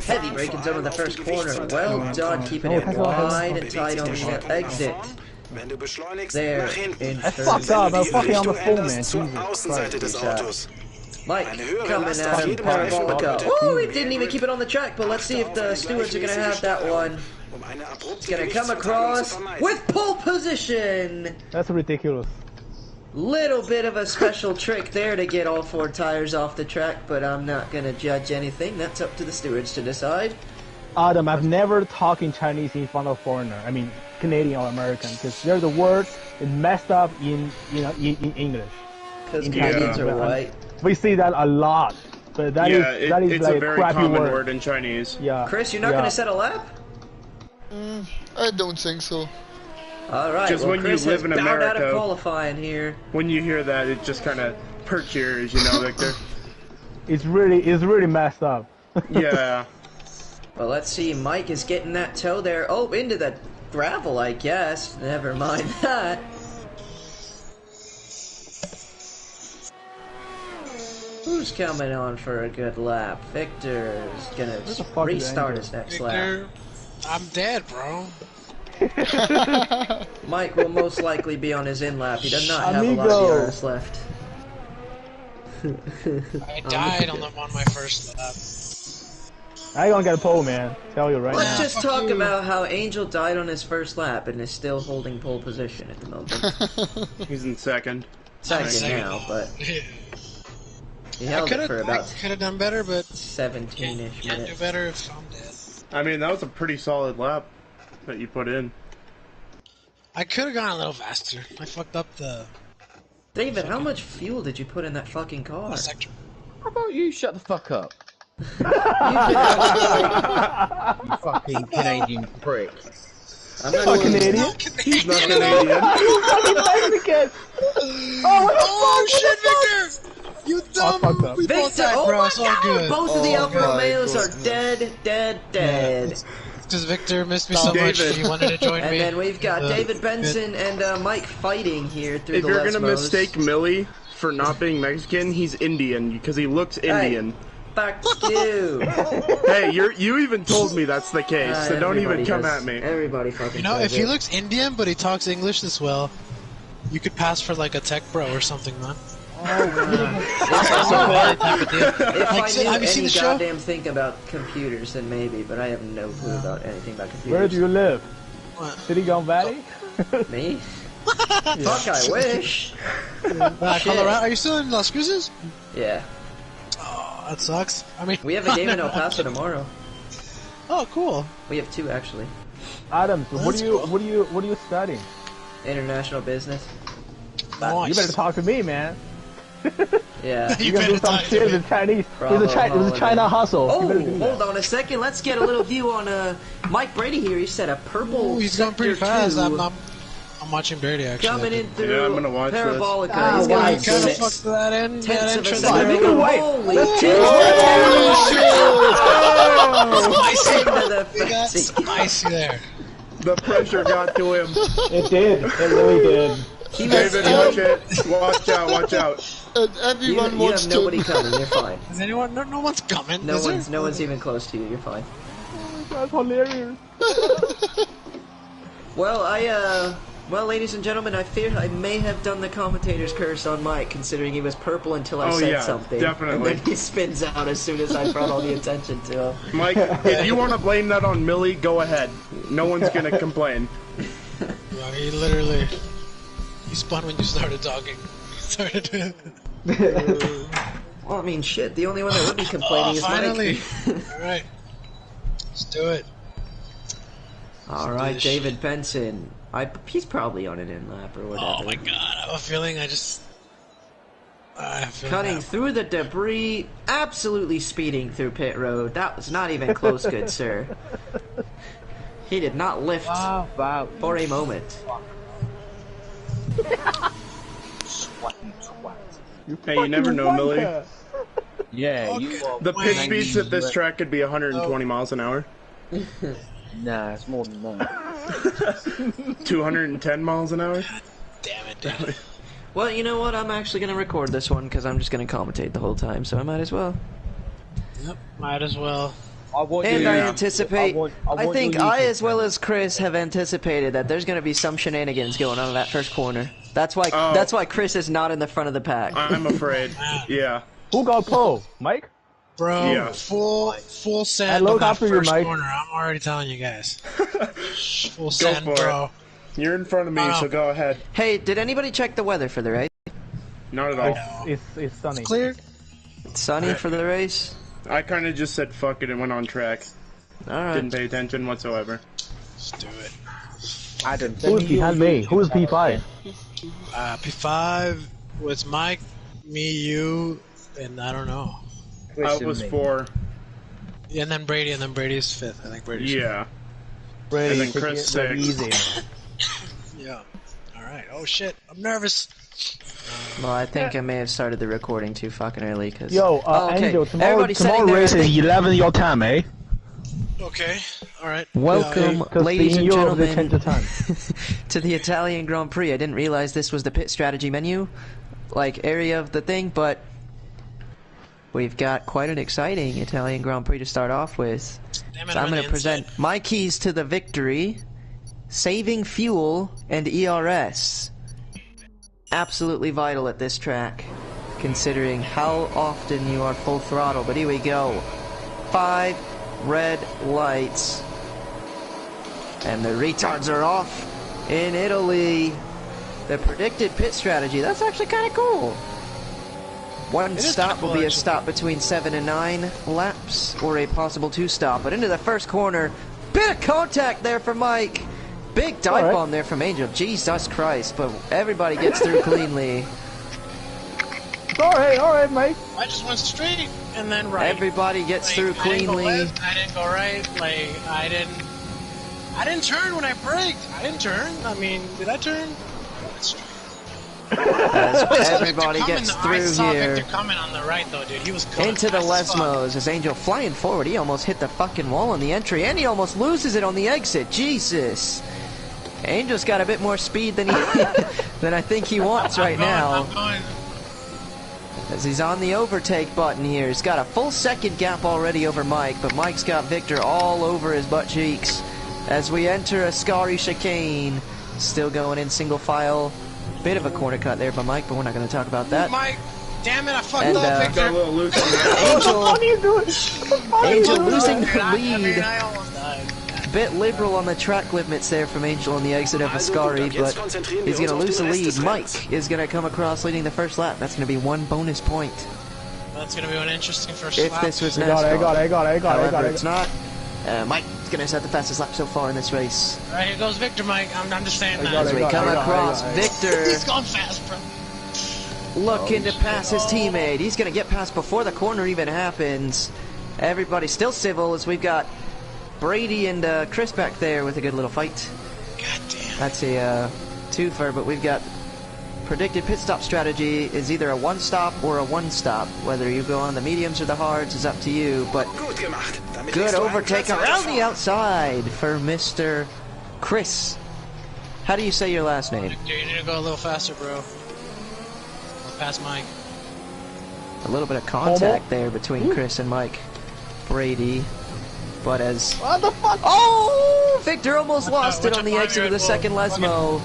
[SPEAKER 7] heavy braking zone of the first corner. Well done, keeping it wide and tight on the exit.
[SPEAKER 6] Wenn du beschleunigst,
[SPEAKER 7] There
[SPEAKER 6] nach hinten.
[SPEAKER 7] in
[SPEAKER 2] Fuck
[SPEAKER 7] turn.
[SPEAKER 2] up, I'm fucking on the
[SPEAKER 6] Richtung
[SPEAKER 2] phone, man.
[SPEAKER 6] änderst zur
[SPEAKER 2] Jesus
[SPEAKER 6] Außenseite des
[SPEAKER 7] Christ.
[SPEAKER 6] Autos.
[SPEAKER 7] Mike
[SPEAKER 6] Eine höhere
[SPEAKER 7] coming
[SPEAKER 6] Last
[SPEAKER 7] out
[SPEAKER 6] auf
[SPEAKER 7] of
[SPEAKER 6] jedem Reifen
[SPEAKER 7] Parabolica.
[SPEAKER 6] bedeutet
[SPEAKER 7] Oh,
[SPEAKER 6] mehr
[SPEAKER 7] he didn't even
[SPEAKER 6] Grip.
[SPEAKER 7] keep it on the track, but let's see if the stewards are going to have that one.
[SPEAKER 6] Eine abrupte
[SPEAKER 7] Gonna come
[SPEAKER 6] Gewichtsverteilung
[SPEAKER 7] across
[SPEAKER 6] zu vermeiden.
[SPEAKER 7] with pole position.
[SPEAKER 2] That's ridiculous.
[SPEAKER 7] Little bit of a special trick there to get all 4 tires off the track, but I'm not gonna judge anything. That's up to the stewards to decide.
[SPEAKER 2] Adam, I've never talked in Chinese in front of foreigner. I mean, Canadian or American, because there's a word messed up in English.
[SPEAKER 7] Because
[SPEAKER 2] In
[SPEAKER 7] Canadians
[SPEAKER 2] Chinese.
[SPEAKER 7] are white.
[SPEAKER 2] We see that a lot, but that is
[SPEAKER 5] it's
[SPEAKER 2] like
[SPEAKER 5] a very
[SPEAKER 2] crappy
[SPEAKER 5] common
[SPEAKER 2] word.
[SPEAKER 5] word in Chinese.
[SPEAKER 2] Yeah.
[SPEAKER 7] Chris, you're not gonna set a lap?
[SPEAKER 8] I don't think so.
[SPEAKER 7] Alright,
[SPEAKER 5] Just
[SPEAKER 7] well
[SPEAKER 5] when you
[SPEAKER 7] Chris
[SPEAKER 5] live
[SPEAKER 7] has
[SPEAKER 5] in
[SPEAKER 7] bowed out of
[SPEAKER 5] America.
[SPEAKER 7] qualifying here.
[SPEAKER 5] When you hear that, it just kind of perks your ears, you know, Victor.
[SPEAKER 2] It's really messed up.
[SPEAKER 5] Yeah.
[SPEAKER 7] Well, let's see, Mike is getting that toe there. Oh, into the gravel, I guess. Never mind that. Who's coming on for a good lap? Victor's gonna
[SPEAKER 2] the fuck is
[SPEAKER 7] restart
[SPEAKER 2] Andrew?
[SPEAKER 7] his next lap.
[SPEAKER 4] Victor, I'm dead, bro.
[SPEAKER 7] Mike will most likely be on his in lap. He does not have a lot
[SPEAKER 2] Amigo.
[SPEAKER 7] of DRS left.
[SPEAKER 4] I died on my first lap.
[SPEAKER 2] I ain't gonna get a pole, man. Tell you right
[SPEAKER 7] Let's
[SPEAKER 2] now.
[SPEAKER 7] just talk about how Angel died on his first lap and is still holding pole position at the moment.
[SPEAKER 5] He's in second.
[SPEAKER 7] Second now, but he held it for
[SPEAKER 4] I
[SPEAKER 7] about
[SPEAKER 4] could have done better, but
[SPEAKER 7] 17-ish
[SPEAKER 4] can't do
[SPEAKER 7] minutes.
[SPEAKER 4] better if I'm dead.
[SPEAKER 5] I mean, that was a pretty solid lap that you put in.
[SPEAKER 4] I could have gone a little faster. I fucked up the
[SPEAKER 7] David, how much fuel did you put in that fucking car?
[SPEAKER 4] sector.
[SPEAKER 1] How about you shut the fuck up?
[SPEAKER 7] You've been
[SPEAKER 1] You fucking Canadian prick.
[SPEAKER 7] I'm not
[SPEAKER 2] Fuck
[SPEAKER 7] doing
[SPEAKER 2] Canadian.
[SPEAKER 5] He's not Canadian.
[SPEAKER 2] Mexican.
[SPEAKER 4] Oh shit, Victor! You dumb!
[SPEAKER 2] fucked up.
[SPEAKER 4] We both
[SPEAKER 7] Victor,
[SPEAKER 4] died,
[SPEAKER 7] oh
[SPEAKER 4] bro.
[SPEAKER 7] my
[SPEAKER 4] It's all
[SPEAKER 7] god!
[SPEAKER 4] good.
[SPEAKER 7] Both of the
[SPEAKER 8] Oh
[SPEAKER 7] Alfa
[SPEAKER 8] my
[SPEAKER 7] Romeos are
[SPEAKER 8] goodness.
[SPEAKER 7] dead.
[SPEAKER 4] Because Victor missed me so much,
[SPEAKER 5] David.
[SPEAKER 4] he wanted to join
[SPEAKER 7] And
[SPEAKER 4] me.
[SPEAKER 7] then we've got David Benson and Mike fighting here through
[SPEAKER 5] If
[SPEAKER 7] the
[SPEAKER 5] you're gonna
[SPEAKER 7] Lesmos.
[SPEAKER 5] mistake Millie for not being Mexican, he's Indian because he looks Indian.
[SPEAKER 7] Fuck you!
[SPEAKER 5] Hey, you even told me that's the case, so don't even
[SPEAKER 7] Everybody
[SPEAKER 5] come
[SPEAKER 7] does-
[SPEAKER 5] at me.
[SPEAKER 7] Everybody fucking
[SPEAKER 4] You know,
[SPEAKER 7] says
[SPEAKER 4] if he
[SPEAKER 7] it.
[SPEAKER 4] looks Indian but he talks English this well, you could pass for like a tech bro or something, man.
[SPEAKER 7] If I knew
[SPEAKER 4] Have you seen
[SPEAKER 7] any
[SPEAKER 4] the show?
[SPEAKER 7] goddamn thing about computers, then maybe, but I have no clue about anything about computers.
[SPEAKER 2] Where do you live?
[SPEAKER 4] What?
[SPEAKER 2] Silicon Valley?
[SPEAKER 7] Me? Fuck, I wish.
[SPEAKER 4] Colorado? Are you still in Las Cruces?
[SPEAKER 7] Yeah.
[SPEAKER 4] Oh, that sucks. I mean,
[SPEAKER 7] We have a game in El Paso tomorrow.
[SPEAKER 4] Oh, cool.
[SPEAKER 7] We have 2 actually.
[SPEAKER 2] Adam, so what
[SPEAKER 4] That's
[SPEAKER 2] are you studying?
[SPEAKER 7] International business.
[SPEAKER 4] Nice.
[SPEAKER 2] You better talk to me, man.
[SPEAKER 7] Yeah.
[SPEAKER 4] You
[SPEAKER 2] You can
[SPEAKER 4] better
[SPEAKER 2] do some
[SPEAKER 4] talk to
[SPEAKER 2] shit
[SPEAKER 4] me.
[SPEAKER 2] with Chinese.
[SPEAKER 7] Bravo,
[SPEAKER 2] There's a China hustle. You
[SPEAKER 7] Oh,
[SPEAKER 2] better do that.
[SPEAKER 7] hold on a second. Let's get a little view on Mike Brady here. He said a purple.
[SPEAKER 4] Ooh, he's going pretty
[SPEAKER 7] Sector
[SPEAKER 4] fast.
[SPEAKER 7] 2
[SPEAKER 4] I'm watching Brady actually.
[SPEAKER 7] coming in through
[SPEAKER 5] Yeah, I'm gonna watch this.
[SPEAKER 7] Parabolica.
[SPEAKER 3] Ah,
[SPEAKER 7] He's
[SPEAKER 3] wow.
[SPEAKER 7] got
[SPEAKER 3] Kind of
[SPEAKER 7] 6
[SPEAKER 4] fucked that in.
[SPEAKER 7] tenths of a
[SPEAKER 4] entrance.
[SPEAKER 7] second. Make a holy
[SPEAKER 8] Holy shit!
[SPEAKER 7] into the
[SPEAKER 4] We got
[SPEAKER 7] fancy.
[SPEAKER 4] spicy there.
[SPEAKER 5] The pressure got to him.
[SPEAKER 3] It did. It really did.
[SPEAKER 7] He was,
[SPEAKER 5] David, watch it. Watch out, watch out.
[SPEAKER 8] And
[SPEAKER 7] you,
[SPEAKER 8] everyone
[SPEAKER 7] you
[SPEAKER 8] wants
[SPEAKER 7] have nobody
[SPEAKER 8] to.
[SPEAKER 7] coming. You're fine.
[SPEAKER 4] Is anyone? No one's coming.
[SPEAKER 7] No
[SPEAKER 4] is there?
[SPEAKER 7] one's no one's even close to you. You're fine.
[SPEAKER 2] That's hilarious.
[SPEAKER 7] Well, well, ladies and gentlemen, I fear I may have done the commentator's curse on Mike, considering he was purple until I
[SPEAKER 5] Oh,
[SPEAKER 7] said
[SPEAKER 5] yeah,
[SPEAKER 7] something.
[SPEAKER 5] definitely.
[SPEAKER 7] And then he spins out as soon as I brought all the attention to him.
[SPEAKER 5] Mike, if you want to blame that on Millie, go ahead. No one's gonna complain.
[SPEAKER 4] Well, he spun when you started talking. Started.
[SPEAKER 7] Well, I mean, shit, the only one that would be complaining is
[SPEAKER 4] finally.
[SPEAKER 7] Mike.
[SPEAKER 4] Alright. Let's do it.
[SPEAKER 7] Alright,
[SPEAKER 4] this
[SPEAKER 7] David Benson. He's probably on an in-lap or whatever.
[SPEAKER 4] Oh my god, I have a feeling I have a feeling
[SPEAKER 7] Cutting through the debris, absolutely speeding through pit road. That was not even close, good sir. He did not lift
[SPEAKER 1] Wow.
[SPEAKER 7] for a moment.
[SPEAKER 5] Hey, you never know, Millie.
[SPEAKER 1] Yeah, you are.
[SPEAKER 5] The pitch speeds at this track could be 120 miles an hour.
[SPEAKER 1] Nah, it's more than that.
[SPEAKER 5] 210 miles an hour?
[SPEAKER 4] Damn it, dude.
[SPEAKER 7] Well, you know what? I'm actually going to record this one because I'm just going to commentate the whole time, so I might as well.
[SPEAKER 4] Yep, might as well.
[SPEAKER 7] And I anticipate, I
[SPEAKER 1] want
[SPEAKER 7] think
[SPEAKER 1] your
[SPEAKER 7] I,
[SPEAKER 1] YouTube
[SPEAKER 7] as well as Chris, have anticipated that there's going to be some shenanigans going on in that first corner. That's why Chris is not in the front of the pack.
[SPEAKER 5] I'm afraid. Yeah.
[SPEAKER 2] Who got pole? Mike?
[SPEAKER 4] Bro,
[SPEAKER 5] Yeah.
[SPEAKER 4] full send
[SPEAKER 2] look
[SPEAKER 4] on that
[SPEAKER 2] after you,
[SPEAKER 4] first
[SPEAKER 2] Mike.
[SPEAKER 4] corner. I'm already telling you guys. Full send,
[SPEAKER 5] for
[SPEAKER 4] bro.
[SPEAKER 5] You're in front of me, so go ahead.
[SPEAKER 7] Hey, did anybody check the weather for the race?
[SPEAKER 5] Not at all.
[SPEAKER 2] It's sunny.
[SPEAKER 4] Cleared?
[SPEAKER 7] Sunny for the race?
[SPEAKER 5] I kind of just said fuck it and went on track.
[SPEAKER 7] Alright.
[SPEAKER 5] Didn't pay attention whatsoever.
[SPEAKER 4] Let's do it.
[SPEAKER 1] Adam,
[SPEAKER 2] Who's behind me? Who's P5?
[SPEAKER 4] P5 was Mike, me, you, and I don't know.
[SPEAKER 5] I was 4.
[SPEAKER 4] And then Brady's fifth. I think Brady's
[SPEAKER 5] Yeah.
[SPEAKER 2] Brady,
[SPEAKER 5] And then Chris
[SPEAKER 2] take it
[SPEAKER 5] 6.
[SPEAKER 2] easy.
[SPEAKER 4] fifth. Yeah. Alright. Oh shit. I'm nervous.
[SPEAKER 7] Well, I think I may have started the recording too fucking early, because...
[SPEAKER 2] Yo,
[SPEAKER 7] okay.
[SPEAKER 2] Angel, tomorrow
[SPEAKER 7] Everybody sitting there,
[SPEAKER 2] race is 11 your time, eh?
[SPEAKER 4] Okay. Alright.
[SPEAKER 7] Welcome,
[SPEAKER 2] Because
[SPEAKER 7] ladies
[SPEAKER 2] in
[SPEAKER 7] and
[SPEAKER 2] Europe they
[SPEAKER 7] gentlemen,
[SPEAKER 2] change the time.
[SPEAKER 7] to the Italian Grand Prix. I didn't realize this was the pit strategy menu, like, area of the thing, but we've got quite an exciting Italian Grand Prix to start off with.
[SPEAKER 4] Damn it,
[SPEAKER 7] So I'm going to present my keys to the victory, saving fuel, and ERS. Absolutely vital at this track, considering how often you are full throttle. But here we go. 5 red lights. And the retards are off in Italy. The predicted pit strategy, that's actually kind of cool. One
[SPEAKER 4] is
[SPEAKER 7] stop
[SPEAKER 4] kinda
[SPEAKER 7] will
[SPEAKER 4] cool,
[SPEAKER 7] be a
[SPEAKER 4] actually.
[SPEAKER 7] stop between 7 and 9 laps, or a possible 2 stop. But into the first corner, bit of contact there for Mike. Big dive
[SPEAKER 2] Alright.
[SPEAKER 7] bomb there from Angel. Jesus Christ, but everybody gets through cleanly.
[SPEAKER 2] Alright, Mike.
[SPEAKER 4] I just went straight and then right.
[SPEAKER 7] Everybody gets
[SPEAKER 4] Like,
[SPEAKER 7] through
[SPEAKER 4] I didn't go
[SPEAKER 7] cleanly.
[SPEAKER 4] left, I didn't go right. Like I didn't turn when I braked. I didn't turn. I mean, did I turn?
[SPEAKER 7] As everybody
[SPEAKER 4] Victor
[SPEAKER 7] gets
[SPEAKER 4] coming, I
[SPEAKER 7] through
[SPEAKER 4] saw
[SPEAKER 7] here.
[SPEAKER 4] Victor coming on the right though, dude. He was coming
[SPEAKER 7] Into the
[SPEAKER 4] fast as fuck.
[SPEAKER 7] Lesmos as Angel flying forward. He almost hit the fucking wall on the entry, and he almost loses it on the exit. Jesus. Angel's got a bit more speed than he than I think he wants right now.
[SPEAKER 4] I'm going.
[SPEAKER 7] As he's on the overtake button here. He's got a full second gap already over Mike, but Mike's got Victor all over his butt cheeks. As we enter a Scary chicane. Still going in single file. Bit of a corner cut there by Mike, but we're not going to talk about that.
[SPEAKER 4] Mike, damn it, I fucked
[SPEAKER 7] And,
[SPEAKER 4] up,
[SPEAKER 5] Got a
[SPEAKER 4] Victor.
[SPEAKER 5] little loose on that.
[SPEAKER 7] Angel losing the
[SPEAKER 4] I mean,
[SPEAKER 7] lead.
[SPEAKER 4] I almost died.
[SPEAKER 7] Bit liberal on the track limits there from Angel on the exit of Ascari, but he's going to lose the lead. Mike is going to come across leading the first lap. That's going to be 1 bonus point.
[SPEAKER 4] That That's gonna be an interesting first
[SPEAKER 7] if
[SPEAKER 4] lap.
[SPEAKER 7] this was
[SPEAKER 2] I
[SPEAKER 7] NASCAR.
[SPEAKER 2] got it.
[SPEAKER 7] However, it's not. Mike's gonna set the fastest lap so far in this race.
[SPEAKER 4] Alright, here goes Victor, Mike. I'm just saying that.
[SPEAKER 7] As we come across Victor,
[SPEAKER 4] He's going fast, bro.
[SPEAKER 7] looking to pass his teammate. He's gonna get past before the corner even happens. Everybody's still civil as we've got Brady and Chris back there with a good little fight.
[SPEAKER 4] God damn.
[SPEAKER 7] That's a twofer, but we've got predicted pit stop strategy is either a one-stop or a one-stop. Whether you go on the mediums or the hards is up to you, but
[SPEAKER 6] Gut gemacht. Damit
[SPEAKER 7] good
[SPEAKER 6] legst du einen
[SPEAKER 7] overtake
[SPEAKER 6] Platz
[SPEAKER 7] around
[SPEAKER 6] weiter
[SPEAKER 7] the
[SPEAKER 6] vor.
[SPEAKER 7] outside for Mr. Chris. How do you say your last name?
[SPEAKER 4] Victor, you need to go a little faster, bro. Or past Mike.
[SPEAKER 7] A little bit of contact there between Chris and Mike Brady. But as...
[SPEAKER 2] What the fuck?
[SPEAKER 7] Oh! Victor almost lost it
[SPEAKER 4] Watch
[SPEAKER 7] on the
[SPEAKER 4] out,
[SPEAKER 7] exit of the
[SPEAKER 4] Red Bull.
[SPEAKER 7] second Lesmo.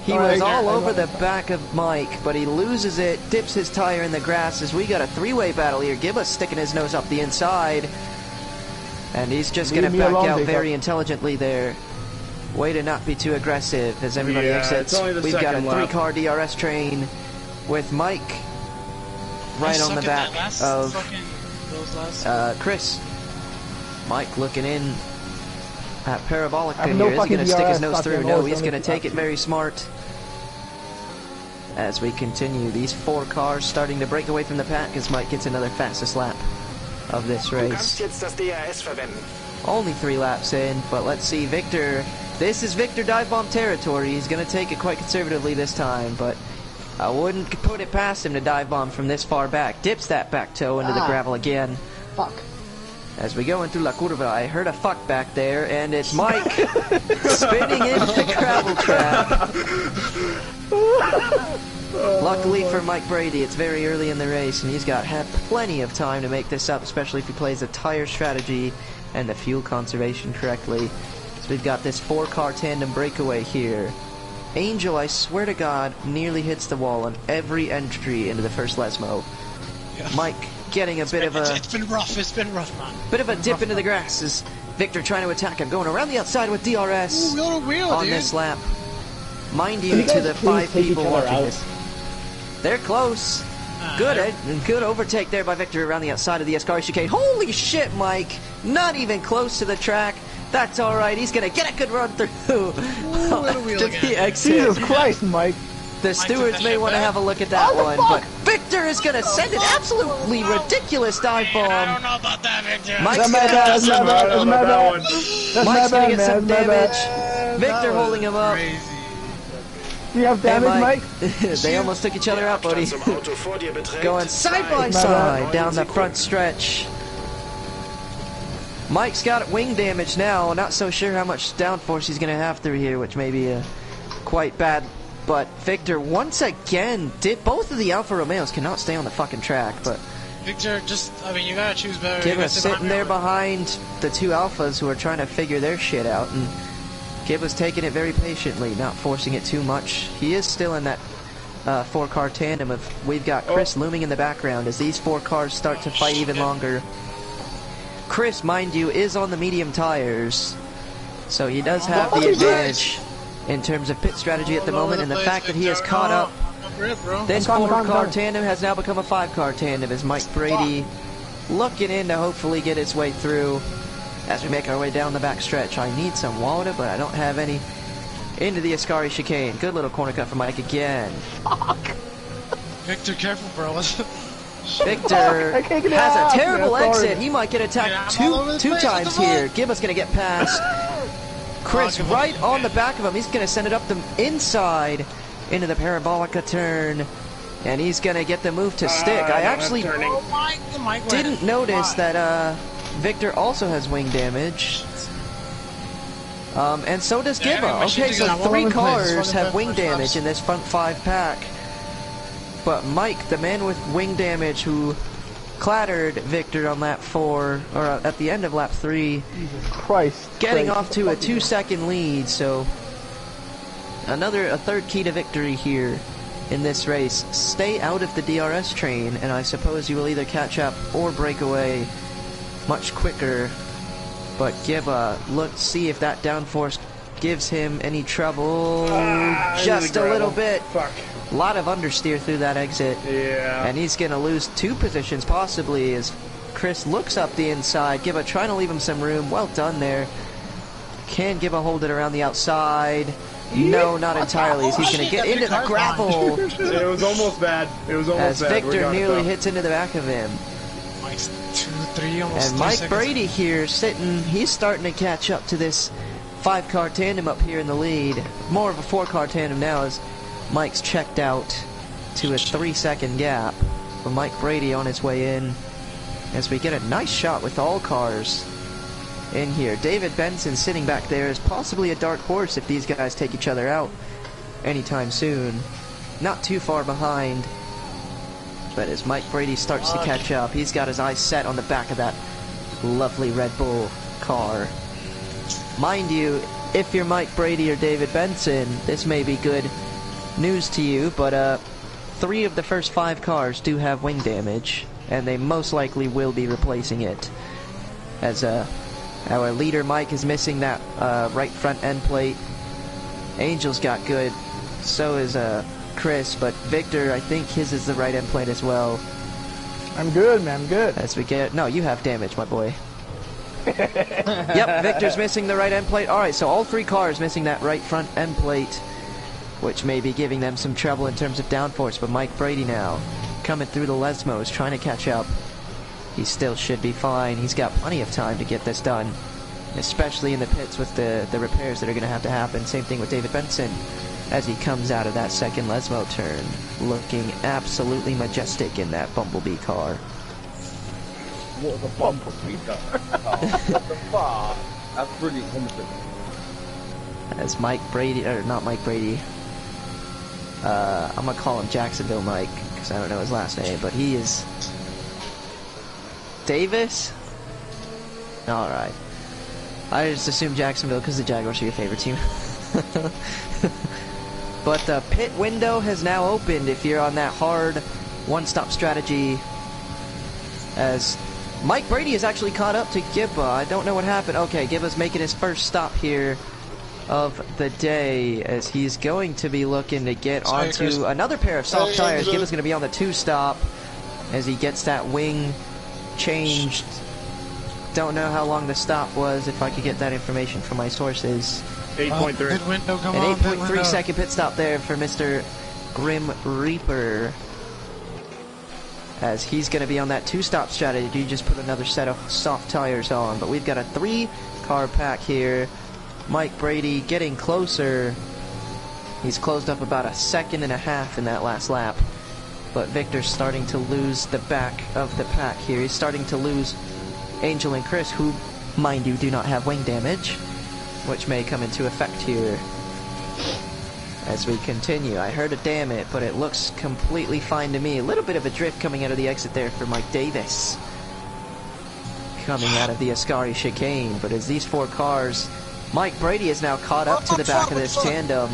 [SPEAKER 7] He
[SPEAKER 2] Alright,
[SPEAKER 7] was all
[SPEAKER 2] I
[SPEAKER 7] over
[SPEAKER 2] got
[SPEAKER 7] the back of Mike, but he loses it, dips his tire in the grass as we got a three-way battle here. Gibbous sticking his nose up the inside. And he's just going to
[SPEAKER 2] Leave me
[SPEAKER 7] back
[SPEAKER 2] alone,
[SPEAKER 7] out
[SPEAKER 2] Jacob.
[SPEAKER 7] very intelligently there. Way to not be too aggressive as everybody
[SPEAKER 5] Yeah,
[SPEAKER 7] exits.
[SPEAKER 5] it's only the
[SPEAKER 7] We've got a
[SPEAKER 5] second lap.
[SPEAKER 7] three-car DRS train with Mike right on the back of Chris. Mike looking in at Parabolica
[SPEAKER 2] I have
[SPEAKER 7] here.
[SPEAKER 2] no
[SPEAKER 7] Is he going to
[SPEAKER 2] fucking
[SPEAKER 7] stick his
[SPEAKER 2] DRS,
[SPEAKER 7] nose through?
[SPEAKER 2] fucking
[SPEAKER 7] No,
[SPEAKER 2] always
[SPEAKER 7] he's
[SPEAKER 2] on
[SPEAKER 7] going to
[SPEAKER 2] the
[SPEAKER 7] take it
[SPEAKER 2] top.
[SPEAKER 7] very smart. As we continue, these four cars starting to break away from the pack as Mike gets another fastest lap of this
[SPEAKER 6] Du kannst
[SPEAKER 7] race.
[SPEAKER 6] jetzt das DRS verwenden.
[SPEAKER 7] Only 3 laps in, but let's see, Victor. This is Victor dive bomb territory. He's going to take it quite conservatively this time, but I wouldn't put it past him to dive bomb from this far back. Dips that back toe into the gravel again.
[SPEAKER 3] Fuck.
[SPEAKER 7] As we go in through La Curva, I heard a fuck back there, and it's Mike spinning into the gravel trap. Luckily for Mike Brady, it's very early in the race, and he's had plenty of time to make this up, especially if he plays the tire strategy and the fuel conservation correctly. So we've got this 4-car tandem breakaway here. Angel, I swear to God, nearly hits the wall on every entry into the first Lesmo.
[SPEAKER 4] Yeah.
[SPEAKER 7] Mike getting a bit of a...
[SPEAKER 4] It's been rough, man.
[SPEAKER 7] Bit of a dip into the grass as Victor trying to attack him, going around the outside with DRS
[SPEAKER 4] Ooh, wheel to wheel,
[SPEAKER 7] on
[SPEAKER 4] dude.
[SPEAKER 7] this lap. Mind
[SPEAKER 3] Can
[SPEAKER 7] you,
[SPEAKER 3] you
[SPEAKER 7] to
[SPEAKER 3] guys
[SPEAKER 7] the
[SPEAKER 3] please
[SPEAKER 7] 5
[SPEAKER 3] take
[SPEAKER 7] people
[SPEAKER 3] each other
[SPEAKER 7] watching
[SPEAKER 3] out?
[SPEAKER 7] this. They're close. Good overtake there by Victor around the outside of the Ascari chicane. Holy shit, Mike! Not even close to the track. That's alright, he's gonna get a good run through
[SPEAKER 4] wheel
[SPEAKER 7] to
[SPEAKER 4] again.
[SPEAKER 7] the exit.
[SPEAKER 2] Jesus Christ, Mike.
[SPEAKER 7] The stewards may want to have a look at that one, but Victor is going to send an absolutely ridiculous dive
[SPEAKER 4] I
[SPEAKER 7] bomb.
[SPEAKER 4] don't know about that, Victor.
[SPEAKER 7] Mike's
[SPEAKER 2] That's
[SPEAKER 7] going
[SPEAKER 2] my
[SPEAKER 7] to
[SPEAKER 2] bad,
[SPEAKER 7] have
[SPEAKER 2] that's
[SPEAKER 7] some,
[SPEAKER 2] my bad, that's my bad. That's
[SPEAKER 7] Mike's
[SPEAKER 2] my
[SPEAKER 7] going to
[SPEAKER 2] bad,
[SPEAKER 7] get some
[SPEAKER 2] man, that's my
[SPEAKER 7] damage.
[SPEAKER 2] bad.
[SPEAKER 7] Victor holding him up.
[SPEAKER 4] Crazy.
[SPEAKER 2] Do you have
[SPEAKER 7] Hey,
[SPEAKER 2] damage,
[SPEAKER 7] Mike.
[SPEAKER 2] Mike?
[SPEAKER 7] They almost took each other out, buddy.
[SPEAKER 6] Zum Auto vor dir beträgt
[SPEAKER 7] Going side by
[SPEAKER 6] 2,
[SPEAKER 7] side
[SPEAKER 6] 9
[SPEAKER 7] down the
[SPEAKER 6] Sekunden.
[SPEAKER 7] front stretch. Mike's got wing damage now. Not so sure how much downforce he's going to have through here, which may be quite bad. But Victor, once again, both of the Alfa Romeos cannot stay on the fucking track. But
[SPEAKER 4] Victor, you gotta choose better.
[SPEAKER 7] Give
[SPEAKER 4] You gotta
[SPEAKER 7] us
[SPEAKER 4] stay
[SPEAKER 7] sitting there
[SPEAKER 4] behind
[SPEAKER 7] behind the 2 Alphas who are trying to figure their shit out. And Gibb was taking it very patiently, not forcing it too much. He is still in that 4-car tandem. We've got Chris looming in the background as these 4 cars start to fight even longer. Chris, mind you, is on the medium tires, so he does have the advantage in terms of pit strategy at the moment, and the fact that he has caught up. This 4-car tandem has now become a 5-car tandem as Mike Brady looking in to hopefully get his way through as we make our way down the back stretch. I need some water, but I don't have any. Into the Ascari chicane. Good little corner cut for Mike again.
[SPEAKER 4] Victor, careful, bro.
[SPEAKER 7] Victor
[SPEAKER 2] I can't get
[SPEAKER 7] has
[SPEAKER 2] out.
[SPEAKER 7] a terrible
[SPEAKER 2] Yeah, sorry.
[SPEAKER 7] exit. He might get attacked
[SPEAKER 4] Yeah, I'm all over the
[SPEAKER 7] two
[SPEAKER 4] place.
[SPEAKER 7] times
[SPEAKER 4] What the
[SPEAKER 7] here.
[SPEAKER 4] fuck?
[SPEAKER 7] Gibbous gonna get past. Chris
[SPEAKER 4] come
[SPEAKER 7] right
[SPEAKER 4] on,
[SPEAKER 7] on the back of him. He's gonna send it up the inside into the Parabolica turn. And he's gonna get the move to stick. I actually didn't notice that Victor also has wing damage. And so does
[SPEAKER 4] Yeah,
[SPEAKER 7] Gibba.
[SPEAKER 4] my
[SPEAKER 7] Okay,
[SPEAKER 4] shit
[SPEAKER 7] so
[SPEAKER 4] together. I'm all
[SPEAKER 7] 3
[SPEAKER 4] over the place.
[SPEAKER 7] cars
[SPEAKER 4] Fucking
[SPEAKER 7] have
[SPEAKER 4] bad
[SPEAKER 7] wing
[SPEAKER 4] first
[SPEAKER 7] damage
[SPEAKER 4] laps.
[SPEAKER 7] in this front 5 pack. But Mike, the man with wing damage who clattered Victor on lap 4, or at the end of lap 3,
[SPEAKER 2] Jesus Christ.
[SPEAKER 7] getting
[SPEAKER 2] Christ.
[SPEAKER 7] off to a 2-second lead, so a third key to victory here in this race. Stay out of the DRS train, and I suppose you will either catch up or break away much quicker. But see if that downforce gives him any trouble. Just a little bit. Fuck. A lot of understeer through that exit.
[SPEAKER 5] Yeah.
[SPEAKER 7] And he's going to lose 2 positions possibly as Chris looks up the inside. Gibba trying to leave him some room. Well done there. Can Gibba hold it around the outside? No, not entirely. He's going to get into the gravel.
[SPEAKER 5] It was almost bad. It was almost
[SPEAKER 7] as
[SPEAKER 5] bad.
[SPEAKER 7] Victor nearly hits into the back of him.
[SPEAKER 4] Mike's 2, 3, almost.
[SPEAKER 7] And Mike Brady here sitting. He's starting to catch up to this 5-car tandem up here in the lead. More of a 4-car tandem now as Mike's checked out to a 3-second gap. But Mike Brady on his way in as we get a nice shot with all cars in here. David Benson sitting back there is possibly a dark horse if these guys take each other out anytime soon. Not too far behind. But as Mike Brady starts to catch up, he's got his eyes set on the back of that lovely Red Bull car. Mind you, if you're Mike Brady or David Benson, this may be good news to you, but 3 of the first 5 cars do have wing damage, and they most likely will be replacing it. As our leader Mike is missing that right front end plate. Angel's got good, so is Chris, but Victor, I think his is the right end plate as well.
[SPEAKER 2] I'm good, man, I'm good.
[SPEAKER 7] As we get, no, you have damage, my boy. Yep, Victor's missing the right end plate. Alright, so all 3 cars missing that right front end plate, which may be giving them some trouble in terms of downforce, but Mike Brady now coming through the Lesmos, trying to catch up. He still should be fine. He's got plenty of time to get this done, especially in the pits with the repairs that are going to have to happen. Same thing with David Benson as he comes out of that second Lesmo turn, looking absolutely majestic in that Bumblebee car.
[SPEAKER 1] What a Bumblebee car. What the fuck? That's brilliant commentary.
[SPEAKER 7] As Mike Brady, or not Mike Brady, I'm going to call him Jacksonville Mike, because I don't know his last name, but he is Davis? Alright. I just assume Jacksonville because the Jaguars are your favorite team. But the pit window has now opened if you're on that hard one-stop strategy. As Mike Brady is actually caught up to Gibba. I don't know what happened. Okay, Gibba's making his first stop here of the day as he's going to be looking to get onto another pair of soft tires. Gibba's going to be on the 2-stop as he gets that wing changed. Don't know how long the stop was. If I could get that information from my sources.
[SPEAKER 5] 8.3.
[SPEAKER 7] An 8.3 second pit stop there for Mr. Grim Reaper. As he's going to be on that 2-stop strategy. You just put another set of soft tires on. But we've got a 3-car pack here. Mike Brady getting closer. He's closed up about 1.5 seconds in that last lap. But Victor's starting to lose the back of the pack here. He's starting to lose Angel and Chris, who, mind you, do not have wing damage, which may come into effect here as we continue. I heard a damn it, but it looks completely fine to me. A little bit of a drift coming out of the exit there for Mike Davis. Coming out of the Ascari chicane, but as these 4 cars, Mike Brady is now caught up to the back of this tandem.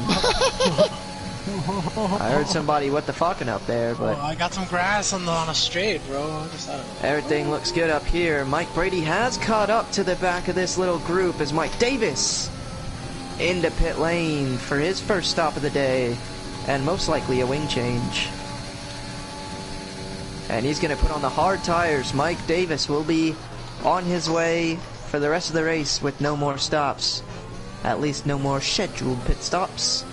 [SPEAKER 7] I heard somebody what the fucking up there, but
[SPEAKER 4] I got some grass on a straight, bro.
[SPEAKER 7] Everything looks good up here. Mike Brady has caught up to the back of this little group as Mike Davis into pit lane for his first stop of the day, and most likely a wing change. And he's going to put on the hard tires. Mike Davis will be on his way for the rest of the race with no more stops. At least no more scheduled pit stops.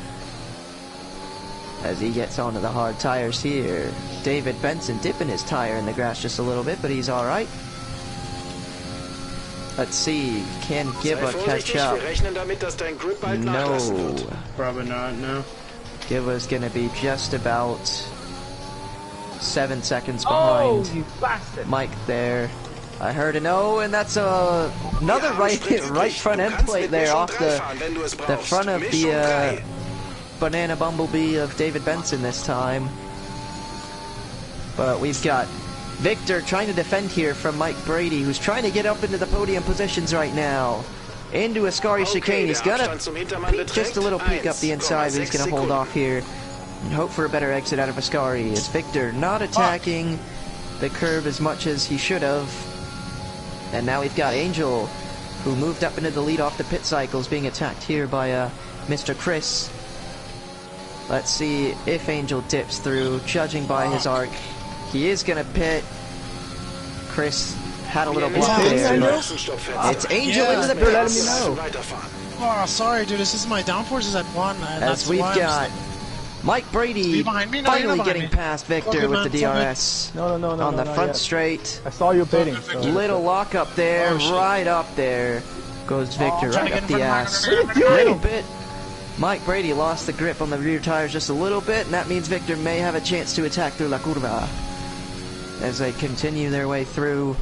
[SPEAKER 7] As he gets onto the hard tires here. David Benson dipping his tire in the grass just a little bit, but he's alright. Let's see, can Gibba catch up? No.
[SPEAKER 5] Probably not, no.
[SPEAKER 7] Gibba's gonna be just about 7 seconds behind Mike there. I heard an O, and that's another right front end plate there off the front of the Banana Bumblebee of David Benson this time. But we've got Victor trying to defend here from Mike Brady, who's trying to get up into the podium positions right now. Into Ascari chicane. He's gonna peek just a little peek up the inside, but he's gonna hold off here and hope for a better exit out of Ascari. As Victor not attacking the curb as much as he should have. And now we've got Angel who moved up into the lead off the pit cycles, being attacked here by Mr. Chris. Let's see if Angel dips through, judging by his arc. He is going to pit. Chris had a little block there. It's Angel into the pits.
[SPEAKER 2] Let me know.
[SPEAKER 4] Oh, sorry, dude. This is my downforce is at 1.
[SPEAKER 7] As we've got Mike Brady finally getting past Victor with the DRS
[SPEAKER 2] No,
[SPEAKER 7] on the front
[SPEAKER 2] yet.
[SPEAKER 7] straight.
[SPEAKER 2] I saw you pitting. So.
[SPEAKER 7] Little lock up there, right up there goes Victor, right up the ass.
[SPEAKER 2] What are you doing?
[SPEAKER 7] Little bit. Mike Brady lost the grip on the rear tires just a little bit, and that means Victor may have a chance to attack through La Curva as they continue their way through.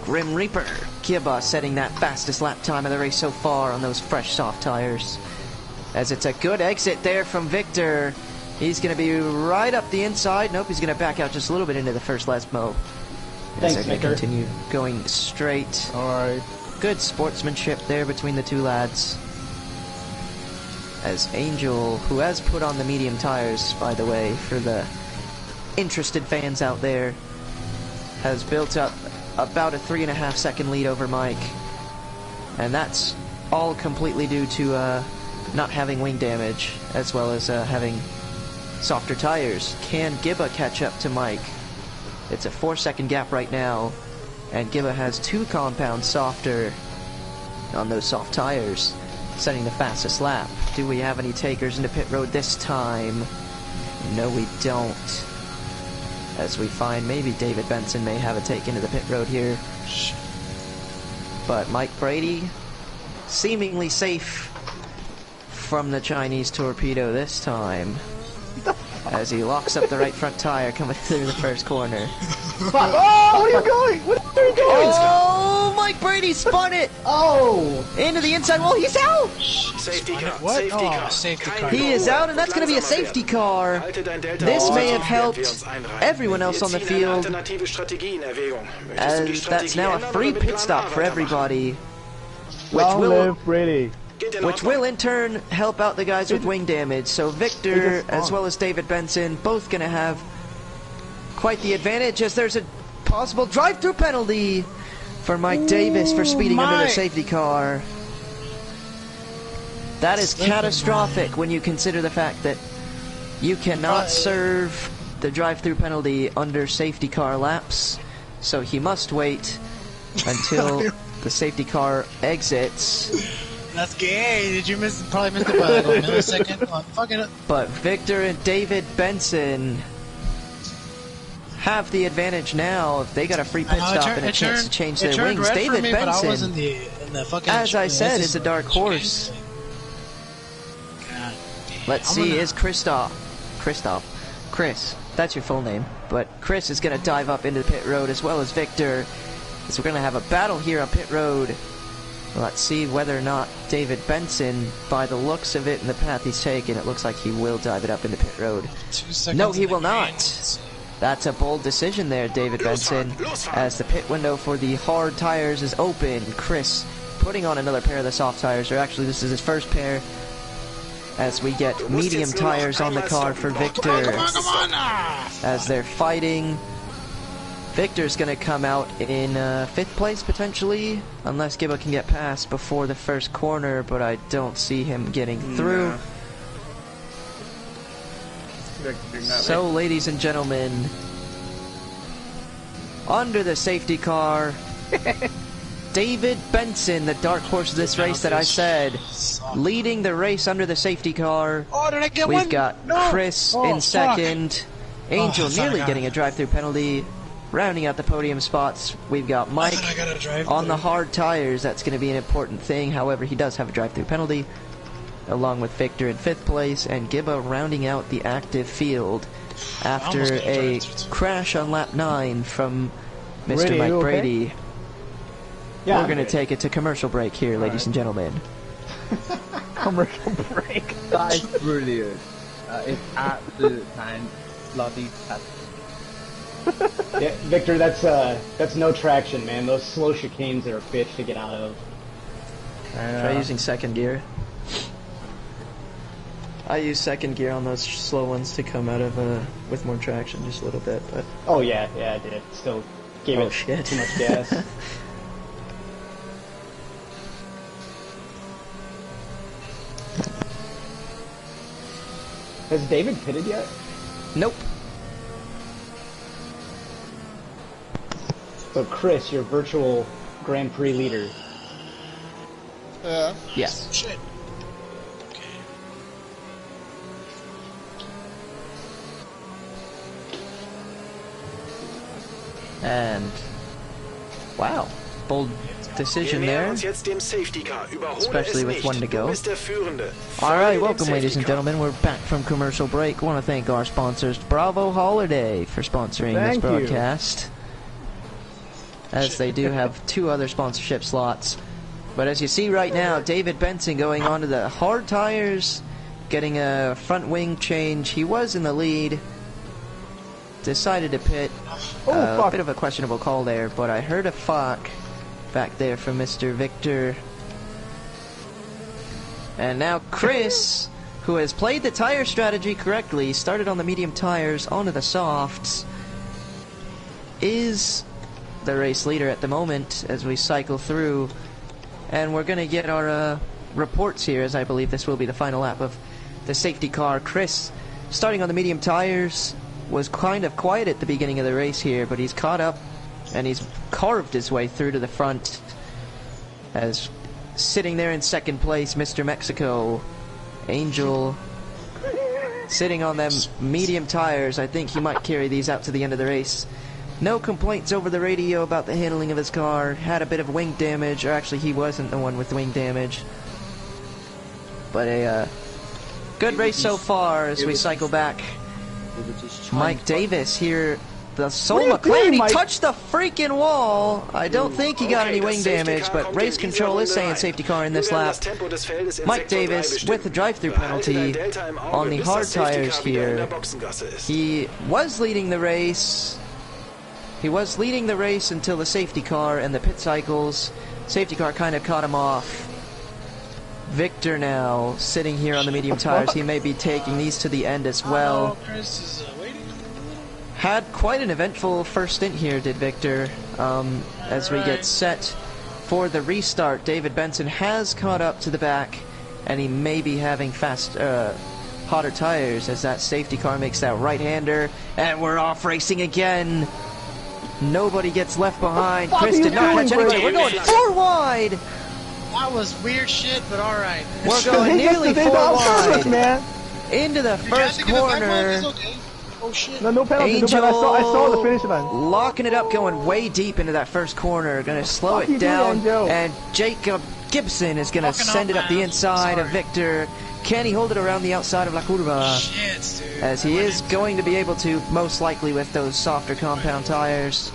[SPEAKER 7] Grim Reaper, Kiba setting that fastest lap time of the race so far on those fresh soft tires. As it's a good exit there from Victor. He's going to be right up the inside. Nope, he's going to back out just a little bit into the first Lesmo.
[SPEAKER 3] Thanks,
[SPEAKER 7] as they
[SPEAKER 3] Victor.
[SPEAKER 7] continue going straight.
[SPEAKER 2] Alright.
[SPEAKER 7] Good sportsmanship there between the two lads. As Angel, who has put on the medium tires, by the way, for the interested fans out there, has built up about a 3.5 second lead over Mike. And that's all completely due to not having wing damage, as well as having softer tires. Can Gibba catch up to Mike? It's a 4-second gap right now, and Gibba has 2 compounds softer on those soft tires, setting the fastest lap. Do we have any takers into pit road this time? No, we don't. As we find maybe David Benson may have a take into the pit road here. But Mike Brady, seemingly safe from the Chinese torpedo this time, as he locks up the right front tire coming through the first corner.
[SPEAKER 2] Oh, where are you going? Where are you going?
[SPEAKER 7] Oh, Mike Brady spun it!
[SPEAKER 3] Oh!
[SPEAKER 7] Into the inside wall, he's out!
[SPEAKER 6] Safety car.
[SPEAKER 4] What?
[SPEAKER 6] Safety
[SPEAKER 4] Oh,
[SPEAKER 6] car.
[SPEAKER 4] safety
[SPEAKER 6] Kein
[SPEAKER 4] car.
[SPEAKER 7] He is out, and that's going to be a safety car. This may have helped everyone else on the field, as that's now a free pit stop for everybody, which
[SPEAKER 2] Long
[SPEAKER 7] will
[SPEAKER 2] live Brady.
[SPEAKER 7] in turn help out the guys with wing damage. So Victor, as well as David Benson, both going to have quite the advantage, as there's a possible drive-through penalty for Mike Davis for speeding under the safety car. That is catastrophic when you consider the fact that you cannot serve the drive-through penalty under safety car laps, so he must wait until the safety car exits.
[SPEAKER 4] That's gay. Did you probably missed it by like a millisecond? Oh, fucking.
[SPEAKER 7] But Victor and David Benson have the advantage now. If they got a free pit stop and a chance to change their wings, David Benson, as I said, is a dark horse. Let's see, is Chris, that's your full name, but Chris is going to dive up into the pit road as well as Victor, so we're going to have a battle here on pit road. Let's see whether or not David Benson, by the looks of it and the path he's taken, it looks like he will dive it up into pit road. No, he will not. That's a bold decision there, David Benson, as the pit window for the hard tires is open. Chris putting on another pair of the soft tires, or actually this is his first pair, as we get medium tires on the car for Victor. As they're fighting, Victor's going to come out in 5th place potentially, unless Gibba can get past before the first corner, but I don't see him getting through. So, ladies and gentlemen, under the safety car, David Benson, the dark horse of this race that I said, leading the race under the safety car.
[SPEAKER 4] Oh, did I get
[SPEAKER 7] We've
[SPEAKER 4] one?
[SPEAKER 7] got Chris in second. Angel nearly getting a drive-through penalty. Rounding out the podium spots, we've got Mike on the hard tires. That's going to be an important thing. However, he does have a drive-through penalty, along with Victor in 5th place, and Gibba rounding out the active field after a crash on lap 9 from Mr. Mike Brady.
[SPEAKER 3] Yeah,
[SPEAKER 7] we're going to take it to commercial break here, ladies and gentlemen.
[SPEAKER 2] Commercial break.
[SPEAKER 9] That is brilliant. It's absolute time. Bloody fantastic.
[SPEAKER 3] Yeah, Victor, that's no traction, man. Those slow chicanes are a bitch to get out of.
[SPEAKER 7] Try using second gear. I use second gear on those slow ones to come out of with more traction, just a little bit. But
[SPEAKER 3] oh yeah, I did. Still gave it
[SPEAKER 7] shit.
[SPEAKER 3] too much gas. Has David pitted yet?
[SPEAKER 7] Nope.
[SPEAKER 3] So Chris, your virtual Grand Prix leader.
[SPEAKER 10] Yeah.
[SPEAKER 7] Yes.
[SPEAKER 4] Shit. Okay.
[SPEAKER 7] And wow, bold decision
[SPEAKER 6] Wir nähern
[SPEAKER 7] there.
[SPEAKER 6] uns jetzt dem Safety Car. Überhole
[SPEAKER 7] Especially
[SPEAKER 6] es
[SPEAKER 7] with
[SPEAKER 6] nicht.
[SPEAKER 7] one to go.
[SPEAKER 6] Du bist der Führende.
[SPEAKER 7] Alright,
[SPEAKER 6] Folge dem
[SPEAKER 7] welcome
[SPEAKER 6] Safety
[SPEAKER 7] ladies and
[SPEAKER 6] Car.
[SPEAKER 7] gentlemen. We're back from commercial break. Want to thank our sponsors, Bravo Holiday, for sponsoring this
[SPEAKER 2] Thank you.
[SPEAKER 7] broadcast. As they do have 2 other sponsorship slots. But as you see right now, David Benson going onto the hard tires, getting a front wing change. He was in the lead. Decided to pit. A
[SPEAKER 2] fuck.
[SPEAKER 7] bit of a questionable call there, but I heard a fuck back there from Mr. Victor. And now Chris, who has played the tire strategy correctly, started on the medium tires, onto the softs, is the race leader at the moment as we cycle through. And we're going to get our reports here, as I believe this will be the final lap of the safety car. Chris, starting on the medium tires, was kind of quiet at the beginning of the race here, but he's caught up and he's carved his way through to the front. As sitting there in second place, Mr. Mexico, Angel, sitting on them medium tires. I think he might carry these out to the end of the race. No complaints over the radio about the handling of his car. Had a bit of wing damage, or actually he wasn't the one with wing damage. But a good race so far as we cycle back. Mike Davis here, the sole McLaren. He touched the freaking wall. I don't think he got any wing damage, but race control is saying safety car in this lap. Mike Davis with the drive-through penalty on the hard tires here. He was leading the race. He was leading the race until the safety car and the pit cycles. Safety car kind of caught him off. Victor now sitting here on the medium tires. He may be taking these to the end as well.
[SPEAKER 4] Chris is waiting.
[SPEAKER 7] Had quite an eventful first stint here, did Victor. As we get set for the restart, David Benson has caught up to the back, and he may be having hotter tires as that safety car makes that right-hander, and we're off racing again. Nobody gets left behind. Chris did not catch anybody. We're going 4 wide.
[SPEAKER 4] That was weird shit, but alright.
[SPEAKER 7] We're going nearly 4 wide.
[SPEAKER 2] Man.
[SPEAKER 7] Into the
[SPEAKER 4] You guys
[SPEAKER 7] first
[SPEAKER 4] think of the back line?
[SPEAKER 7] corner.
[SPEAKER 4] It's okay. Oh shit.
[SPEAKER 2] No penalty.
[SPEAKER 7] Angel
[SPEAKER 2] No penalty. I saw the finish line.
[SPEAKER 7] locking it up, going way deep into that first corner. Going to slow
[SPEAKER 2] Fuck you
[SPEAKER 7] it
[SPEAKER 2] doing,
[SPEAKER 7] down,
[SPEAKER 2] Angel?
[SPEAKER 7] and Jacob Gibson is going to
[SPEAKER 4] Fucking
[SPEAKER 7] send it up the
[SPEAKER 4] man.
[SPEAKER 7] inside of
[SPEAKER 4] Sorry.
[SPEAKER 7] Victor. Can he hold it around the outside of La Curva?
[SPEAKER 4] Shit, dude.
[SPEAKER 7] As he is going to be able to, most likely with those softer compound tires.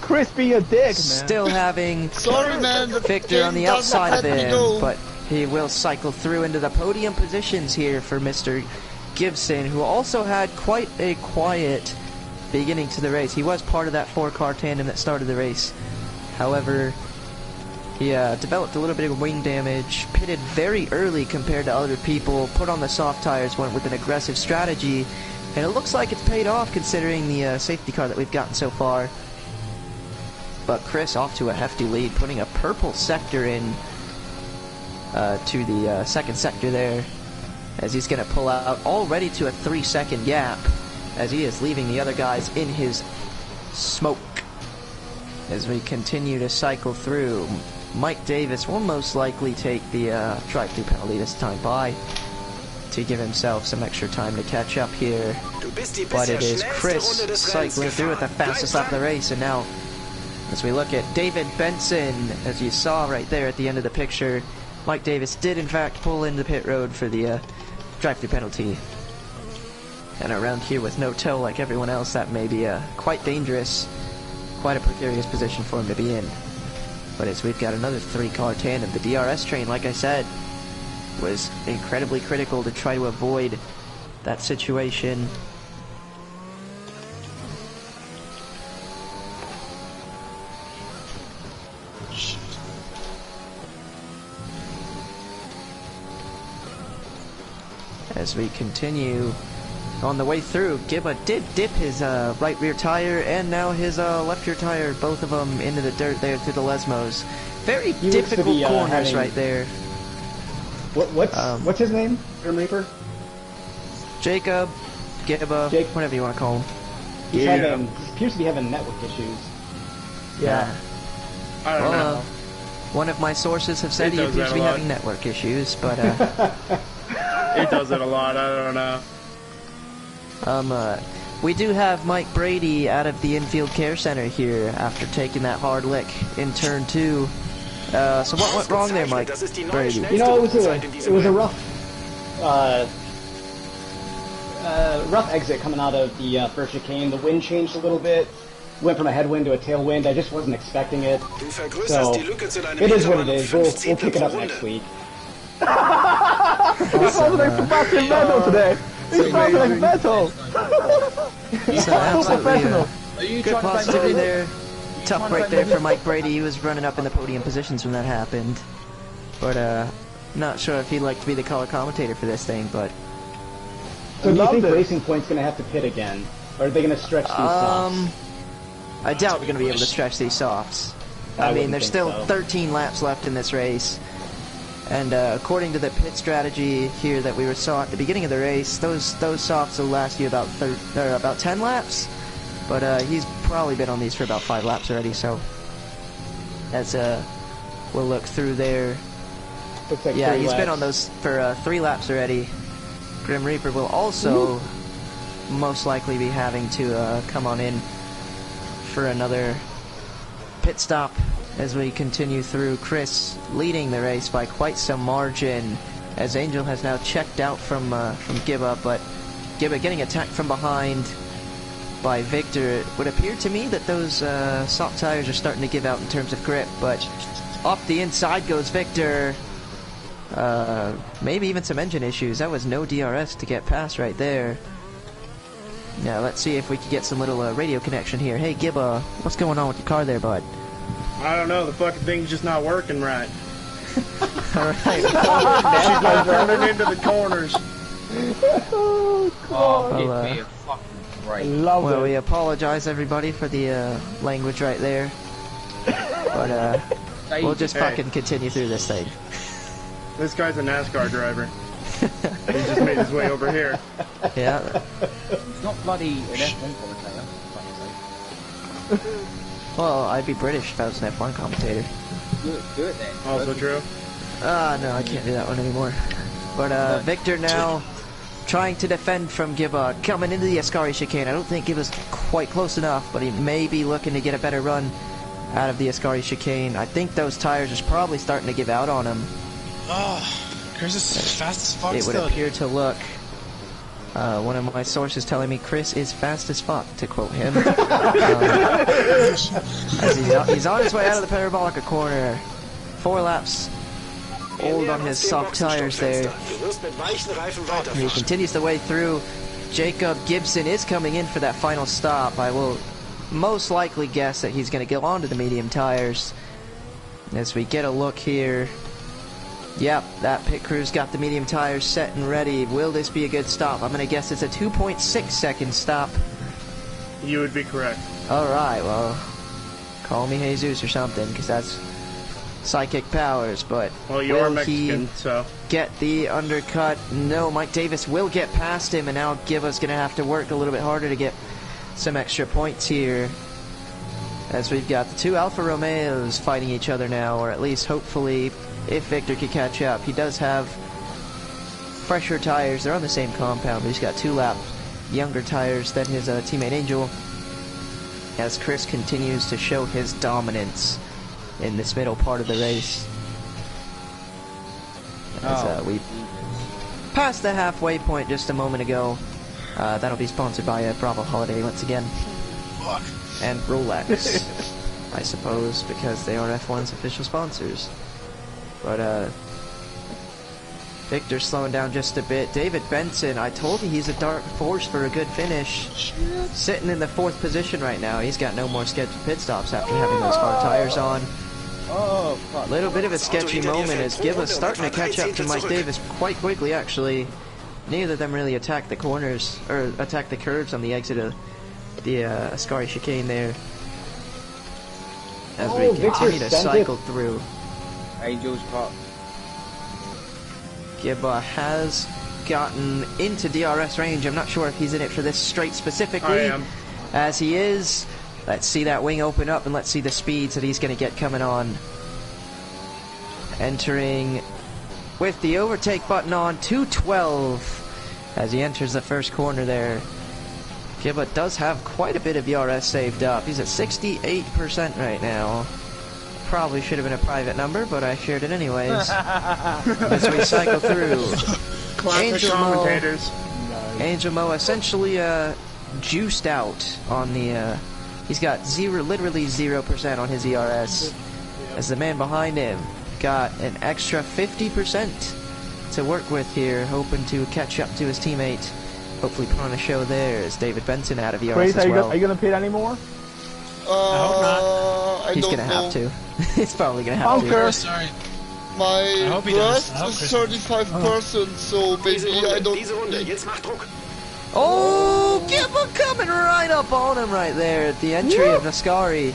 [SPEAKER 2] Chris being a dick, man.
[SPEAKER 7] Still having
[SPEAKER 10] Sorry, man. The
[SPEAKER 7] Victor on the
[SPEAKER 10] game doesn't
[SPEAKER 7] outside of
[SPEAKER 10] let me
[SPEAKER 7] him,
[SPEAKER 10] go.
[SPEAKER 7] but he will cycle through into the podium positions here for Mr. Gibson, who also had quite a quiet beginning to the race. He was part of that 4-car tandem that started the race. However, he developed a little bit of wing damage, pitted very early compared to other people, put on the soft tires, went with an aggressive strategy, and it looks like it's paid off considering the safety car that we've gotten so far. But Chris off to a hefty lead, putting a purple sector in to the second sector there, as he's going to pull out already to a 3-second gap, as he is leaving the other guys in his smoke. As we continue to cycle through, Mike Davis will most likely take the drive-through penalty this time by to give himself some extra time to catch up here. But it is Chris cycling through at the fastest lap of the race, and now as we look at David Benson, as you saw right there at the end of the picture, Mike Davis did in fact pull into the pit road for the drive-through penalty. And around here with no toe like everyone else, that may be quite dangerous, quite a precarious position for him to be in. But as we've got another 3-car tandem, the DRS train, like I said, was incredibly critical to try to avoid that situation. As we continue on the way through, Gibba did dip his right rear tire and now his left rear tire, both of them into the dirt there through the Lesmos. Very difficult corners right there.
[SPEAKER 3] What's his name? Grim Reaper?
[SPEAKER 7] Jacob, Gibba, whatever you want to call him.
[SPEAKER 3] He's appears to be having network issues.
[SPEAKER 2] Yeah.
[SPEAKER 5] I don't know.
[SPEAKER 7] One of my sources have said he appears to be having network issues, but
[SPEAKER 5] He does it a lot, I don't know.
[SPEAKER 7] We do have Mike Brady out of the infield care center here after taking that hard lick in turn 2. So what went wrong there, Mike Brady?
[SPEAKER 3] You know, it was a rough exit coming out of the first chicane. The wind changed a little bit. Went from a headwind to a tailwind. I just wasn't expecting it. So it is what it is. We'll pick it up next week.
[SPEAKER 2] He's sounding like fucking metal today. He's sounding like metal.
[SPEAKER 7] So absolutely, good positivity there. Tough break there for Mike Brady. He was running up in the podium positions when that happened. But not sure if he'd like to be the color commentator for this thing, but...
[SPEAKER 3] So do you think Racing Point's going to have to pit again? Or are they going to stretch these softs?
[SPEAKER 7] I doubt we're going to be able to stretch these softs. I mean, there's still 13 laps left in this race. And according to the pit strategy here that we saw at the beginning of the race, those softs will last you about 10 laps. But he's probably been on these for about 5 laps already, so as we'll look through there.
[SPEAKER 3] Looks like
[SPEAKER 7] yeah,
[SPEAKER 3] 3
[SPEAKER 7] he's
[SPEAKER 3] laps.
[SPEAKER 7] been on those for 3 laps already. Grim Reaper will also most likely be having to come on in for another pit stop as we continue through. Chris leading the race by quite some margin, as Angel has now checked out from Gibba, but Gibba getting attacked from behind by Victor. It would appear to me that those soft tires are starting to give out in terms of grip, but off the inside goes Victor. Maybe even some engine issues. That was no DRS to get past right there. Now let's see if we can get some little radio connection here. Hey Gibba, what's going on with your car there, bud?
[SPEAKER 5] I don't know, the fucking thing's just not working right.
[SPEAKER 7] Alright.
[SPEAKER 5] She's not turning into the corners.
[SPEAKER 1] Oh, give me a fucking break.
[SPEAKER 7] Well, we apologize everybody for the language right there. But we'll just fucking continue through this thing.
[SPEAKER 5] This guy's a NASCAR driver. He just made his way over here.
[SPEAKER 7] Yeah.
[SPEAKER 1] It's not bloody an F1 commentator. For fuck's sake.
[SPEAKER 7] Well, I'd be British if I was an F1 commentator.
[SPEAKER 1] Do it then.
[SPEAKER 5] Also true.
[SPEAKER 7] No, I can't do that one anymore. But Victor now trying to defend from Gibba, coming into the Ascari chicane. I don't think Gibba's quite close enough, but he may be looking to get a better run out of the Ascari chicane. I think those tires are probably starting to give out on him.
[SPEAKER 4] Oh, Chris is fast as fuck.
[SPEAKER 7] It would
[SPEAKER 4] still.
[SPEAKER 7] appear to look. One of my sources telling me Chris is fast as fuck, to quote him. As he's on his way out of the Parabolica corner. 4 laps old on his soft tires there. He continues the way through. Jacob Gibson is coming in for that final stop. I will most likely guess that he's going to go on to the medium tires. As we get a look here. Yep, that pit crew's got the medium tires set and ready. Will this be a good stop? I'm going to guess it's a 2.6 second stop.
[SPEAKER 5] You would be correct.
[SPEAKER 7] Alright, well, call me Jesus or something, because that's psychic powers, but
[SPEAKER 5] Well, you are
[SPEAKER 7] will
[SPEAKER 5] Mexican,
[SPEAKER 7] he
[SPEAKER 5] so...
[SPEAKER 7] get the undercut? No, Mike Davis will get past him, and now Gibba's going to have to work a little bit harder to get some extra points here. As we've got the 2 Alfa Romeos fighting each other now, or at least hopefully, if Victor can catch up. He does have fresher tires. They're on the same compound, but he's got 2-lap younger tires than his teammate Angel. As Chris continues to show his dominance in this middle part of the race. As we passed the halfway point just a moment ago. That'll be sponsored by Bravo Holiday once again.
[SPEAKER 4] Fuck.
[SPEAKER 7] And Rolex, I suppose, because they are F1's official sponsors. But Victor's slowing down just a bit. David Benson, I told you he's a dark horse for a good finish. Sitting in the 4th position right now. He's got no more scheduled pit stops after having those hard tires on.
[SPEAKER 1] Oh, fuck.
[SPEAKER 7] Little bit of a sketchy moment as Gibba's starting to catch up to Mike Davis quite quickly, actually. Neither of them really attack the corners, or attack the curves on the exit of the Ascari chicane there. As we continue to cycle through.
[SPEAKER 1] Angel's Park.
[SPEAKER 7] Gibba has gotten into DRS range. I'm not sure if he's in it for this straight specifically.
[SPEAKER 5] I am.
[SPEAKER 7] As he is. Let's see that wing open up, and let's see the speeds that he's going to get coming on. Entering with the overtake button on, 212 as he enters the first corner there. Gibba does have quite a bit of ERS saved up. He's at 68% right now. Probably should have been a private number, but I shared it anyways. As we cycle through.
[SPEAKER 5] Classic commentators.
[SPEAKER 7] Angel Mo essentially juiced out on the... he's got literally 0% on his ERS. As the man behind him got an extra 50% to work with here, hoping to catch up to his teammate. Hopefully put on a show there as David Benson out of ERS as well.
[SPEAKER 2] Are you going to pit anymore?
[SPEAKER 4] I hope not.
[SPEAKER 7] He's going to have to. He's probably going to have to.
[SPEAKER 4] Sorry.
[SPEAKER 10] My burst is 35%, so maybe I don't...
[SPEAKER 7] Oh, Gibba coming right up on him right there at the entry of Nascari.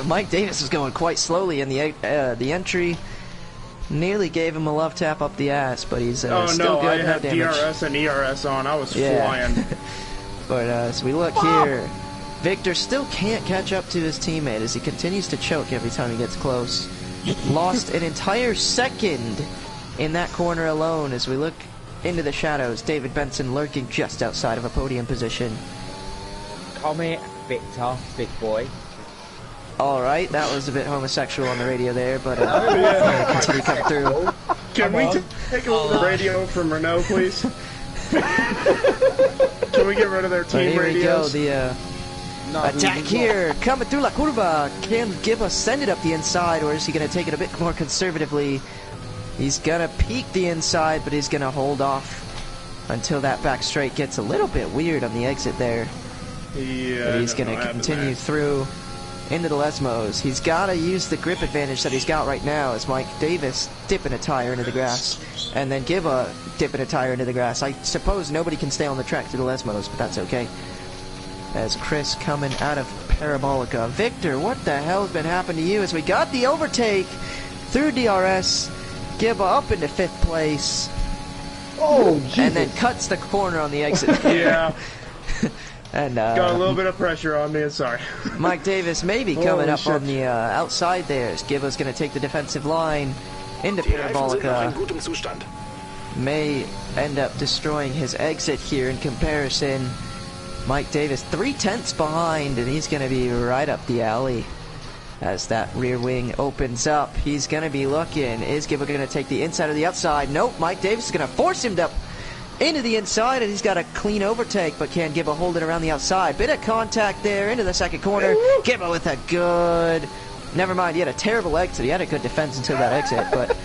[SPEAKER 7] Mike Davis is going quite slowly in the entry. Nearly gave him a love tap up the ass, but he's still good.
[SPEAKER 5] I had DRS and ERS on. I was flying.
[SPEAKER 7] But as we look here, Victor still can't catch up to his teammate as he continues to choke every time he gets close. Lost an entire second in that corner alone as we look into the shadows. David Benson lurking just outside of a podium position.
[SPEAKER 9] Call me Victor, big boy.
[SPEAKER 7] Alright, that was a bit homosexual on the radio there, but continue coming through.
[SPEAKER 5] Can we take over the radio from Renault, please? Can we get rid of their team radios?
[SPEAKER 7] Here we go, the attack here, coming through La Curva. Can Gibba send it up the inside, or is he going to take it a bit more conservatively? He's going to peek the inside, but he's going to hold off until that back straight gets a little bit weird on the exit there.
[SPEAKER 5] Yeah,
[SPEAKER 7] but he's going to continue through into the Lesmos. He's got to use the grip advantage that he's got right now as Mike Davis dipping a tire into the grass. And then Gibba dipping a tire into the grass. I suppose nobody can stay on the track through the Lesmos, but that's okay. As Chris coming out of Parabolica. Victor, what the hell has been happening to you as we got the overtake through DRS. Gibba up into 5th place.
[SPEAKER 3] Oh, Jesus.
[SPEAKER 7] And then cuts the corner on the exit.
[SPEAKER 5] Yeah.
[SPEAKER 7] And
[SPEAKER 5] got a little bit of pressure on me, sorry.
[SPEAKER 7] Mike Davis maybe coming up on the outside there. Gibba's going to take the defensive line into Parabolica. May end up destroying his exit here in comparison. Mike Davis 3/10 behind, and he's going to be right up the alley. As that rear wing opens up, he's going to be looking. Is Gibba going to take the inside or the outside? Nope, Mike Davis is going to force him to into the inside, and he's got a clean overtake, but can Gibba hold it around the outside? Bit of contact there into the second corner. Gibba with a good... Never mind, he had a terrible exit. He had a good defense until that exit, but...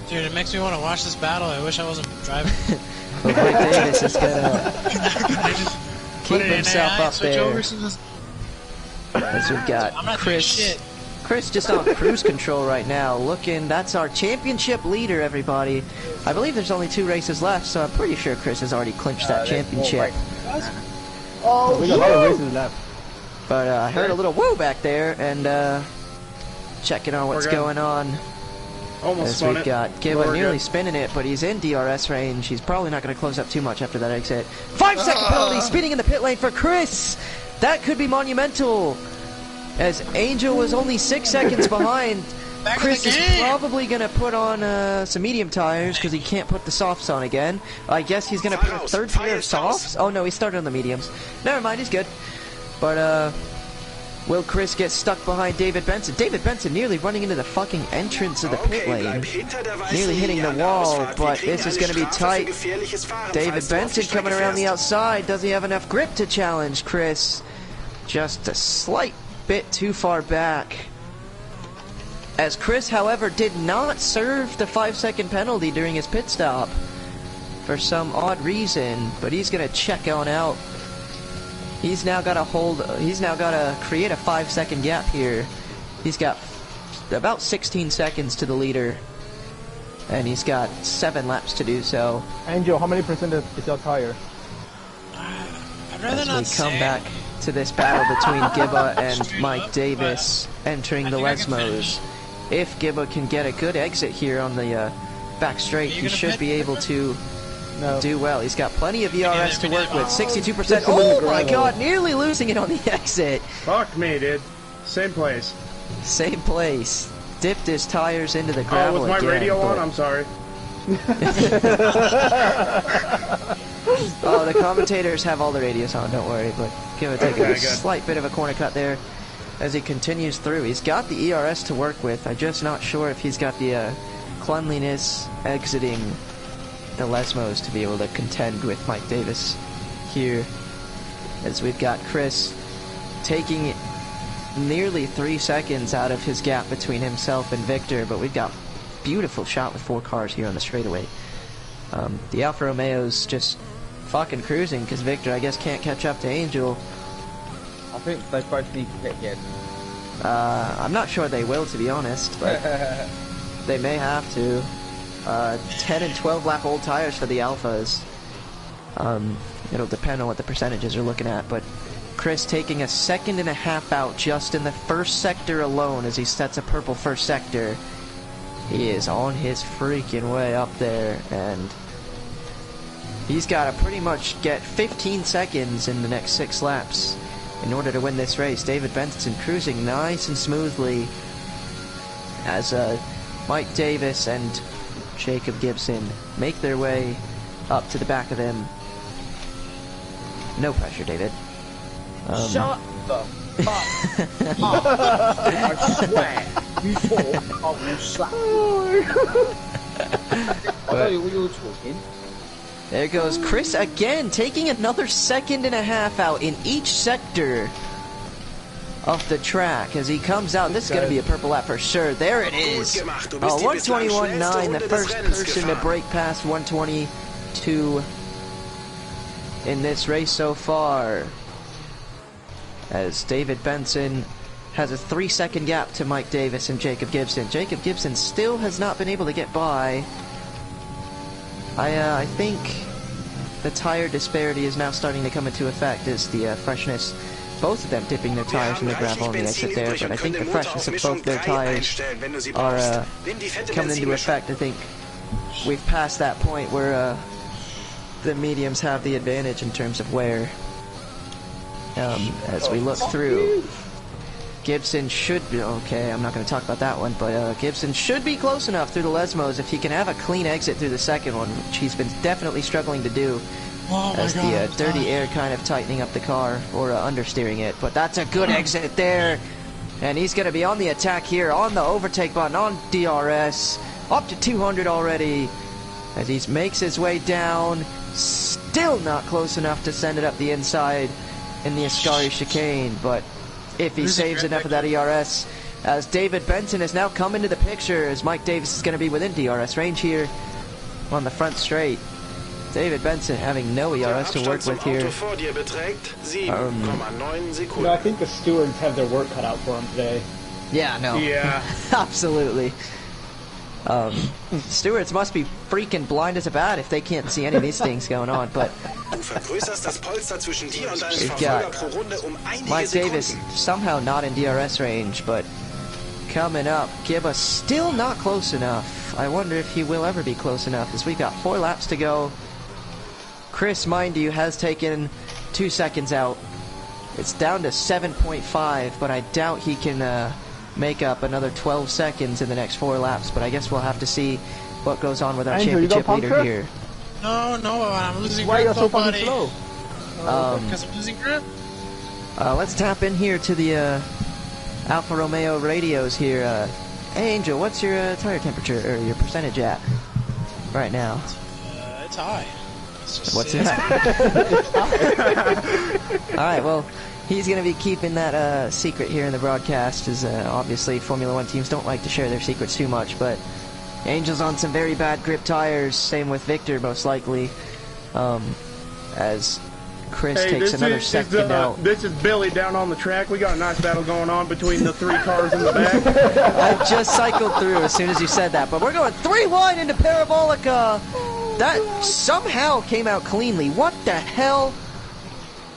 [SPEAKER 4] Dude, it makes me want to watch this battle. I wish I wasn't driving.
[SPEAKER 7] But Mike Davis is going to keep himself up there. As we've got Chris just on cruise control right now, looking. That's our championship leader, everybody. I believe there's only 2 races left, so I'm pretty sure Chris has already clinched that championship.
[SPEAKER 2] Oh, we got a lot of races left.
[SPEAKER 7] But I heard a little woo back there, and checking on what's going on.
[SPEAKER 5] Almost
[SPEAKER 7] as we've got Gibba nearly spinning it, but he's in DRS range. He's probably not going to close up too much after that exit. 5-second penalty, speeding in the pit lane for Chris. That could be monumental. As Angel was only 6 seconds behind, Chris is probably going to put on some medium tires because he can't put the softs on again. I guess he's going to put a 3rd pair of softs. Oh no, he started on the mediums. Never mind, he's good. But will Chris get stuck behind David Benson? David Benson nearly running into the fucking entrance of the pit lane. Nearly hitting the wall, but this is going to be tight. David Benson coming around the outside. Does he have enough grip to challenge Chris? Just a slight bit too far back. As Chris, however, did not serve the 5-second penalty during his pit stop for some odd reason, but he's going to check on out. He's now got to create a 5-second gap here. He's got about 16 seconds to the leader, and he's got 7 laps to do so.
[SPEAKER 2] Angel, how many percent is your tire?
[SPEAKER 4] I'd rather not
[SPEAKER 7] say. We come back to this battle between Gibba and Mike Davis entering the Lesmos. If Gibba can get a good exit here on the back straight, he should be able to do well. He's got plenty of ERS to work with. 62%. Oh my god, nearly losing it on the exit.
[SPEAKER 5] Fuck me, dude. Same place.
[SPEAKER 7] Same place. Dipped his tires into the gravel
[SPEAKER 5] was my
[SPEAKER 7] again,
[SPEAKER 5] radio on? I'm sorry.
[SPEAKER 7] Oh, the commentators have all the radios on, don't worry, but give it a slight bit of a corner cut there as he continues through. He's got the ERS to work with. I'm just not sure if he's got the cleanliness exiting the Lesmos to be able to contend with Mike Davis here, as we've got Chris taking nearly 3 seconds out of his gap between himself and Victor, but we've got beautiful shot with 4 cars here on the straightaway. The Alfa Romeo's just fucking cruising because Victor, I guess, can't catch up to Angel.
[SPEAKER 9] I think they both need to pit again.
[SPEAKER 7] I'm not sure they will, to be honest, but they may have to. 10 and 12 lap old tires for the Alphas. It'll depend on what the percentages are looking at, but Chris taking a 1.5 seconds out just in the first sector alone as he sets a purple first sector. He is on his freaking way up there, and he's got to pretty much get 15 seconds in the next 6 laps in order to win this race. David Benson cruising nice and smoothly as Mike Davis and Jacob Gibson make their way up to the back of them. No pressure, David.
[SPEAKER 9] Shut the fuck up. I swear, you thought I will slap you. I know what you're talking.
[SPEAKER 7] There goes Chris again, taking another 1.5 seconds out in each sector of the track as he comes out. This is going to be a purple lap for sure. There it is. 1:21.9, the first person to break past 1:22 in this race so far, as David Benson has a 3-second gap to Mike Davis and Jacob Gibson. Jacob Gibson still has not been able to get by. I think the tire disparity is now starting to come into effect as the freshness, both of them dipping their tires in the gravel on the exit there, but I think the freshness of both their tires are coming into effect. I think we've passed that point where the mediums have the advantage in terms of wear. As we look through, Gibson should be, okay, I'm not going to talk about that one, but Gibson should be close enough through the Lesmos if he can have a clean exit through the second one, which he's been definitely struggling to do. As the dirty air kind of tightening up the car or understeering it. But that's a good exit there. And he's going to be on the attack here on the overtake button on DRS. Up to 200 already. As he makes his way down. Still not close enough to send it up the inside in the Ascari chicane. But if he saves enough of that ERS, as David Benson has now come into the picture, as Mike Davis is going to be within DRS range here on the front straight. David Benson having no ERS to work with here.
[SPEAKER 3] I think the stewards have their work cut out for him today.
[SPEAKER 7] Yeah, no.
[SPEAKER 5] Yeah.
[SPEAKER 7] Absolutely. Stewards must be freaking blind as a bat if they can't see any of these things going on, but we've got Mike Davis somehow not in DRS range, but coming up, Gibba still not close enough. I wonder if he will ever be close enough, as we've got 4 laps to go. Chris, mind you, has taken 2 seconds out. It's down to 7.5, but I doubt he can make up another 12 seconds in the next 4 laps, but I guess we'll have to see what goes on with our championship leader here.
[SPEAKER 4] No, I'm losing
[SPEAKER 2] grip. Why are you so
[SPEAKER 4] fucking
[SPEAKER 2] slow?
[SPEAKER 4] Because I'm losing grip.
[SPEAKER 7] Let's tap in here to the Alfa Romeo radios here. Hey, Angel, what's your tire temperature, or your percentage at right now?
[SPEAKER 4] It's high.
[SPEAKER 7] What's it? Alright, well, he's going to be keeping that secret here in the broadcast, as obviously Formula 1 teams don't like to share their secrets too much, but Angel's on some very bad grip tires, same with Victor most likely, as Chris takes another second out.
[SPEAKER 5] This is Billy down on the track. We got a nice battle going on between the 3 cars in the back.
[SPEAKER 7] I just cycled through as soon as you said that, but we're going 3 wide into Parabolica. That somehow came out cleanly. What the hell?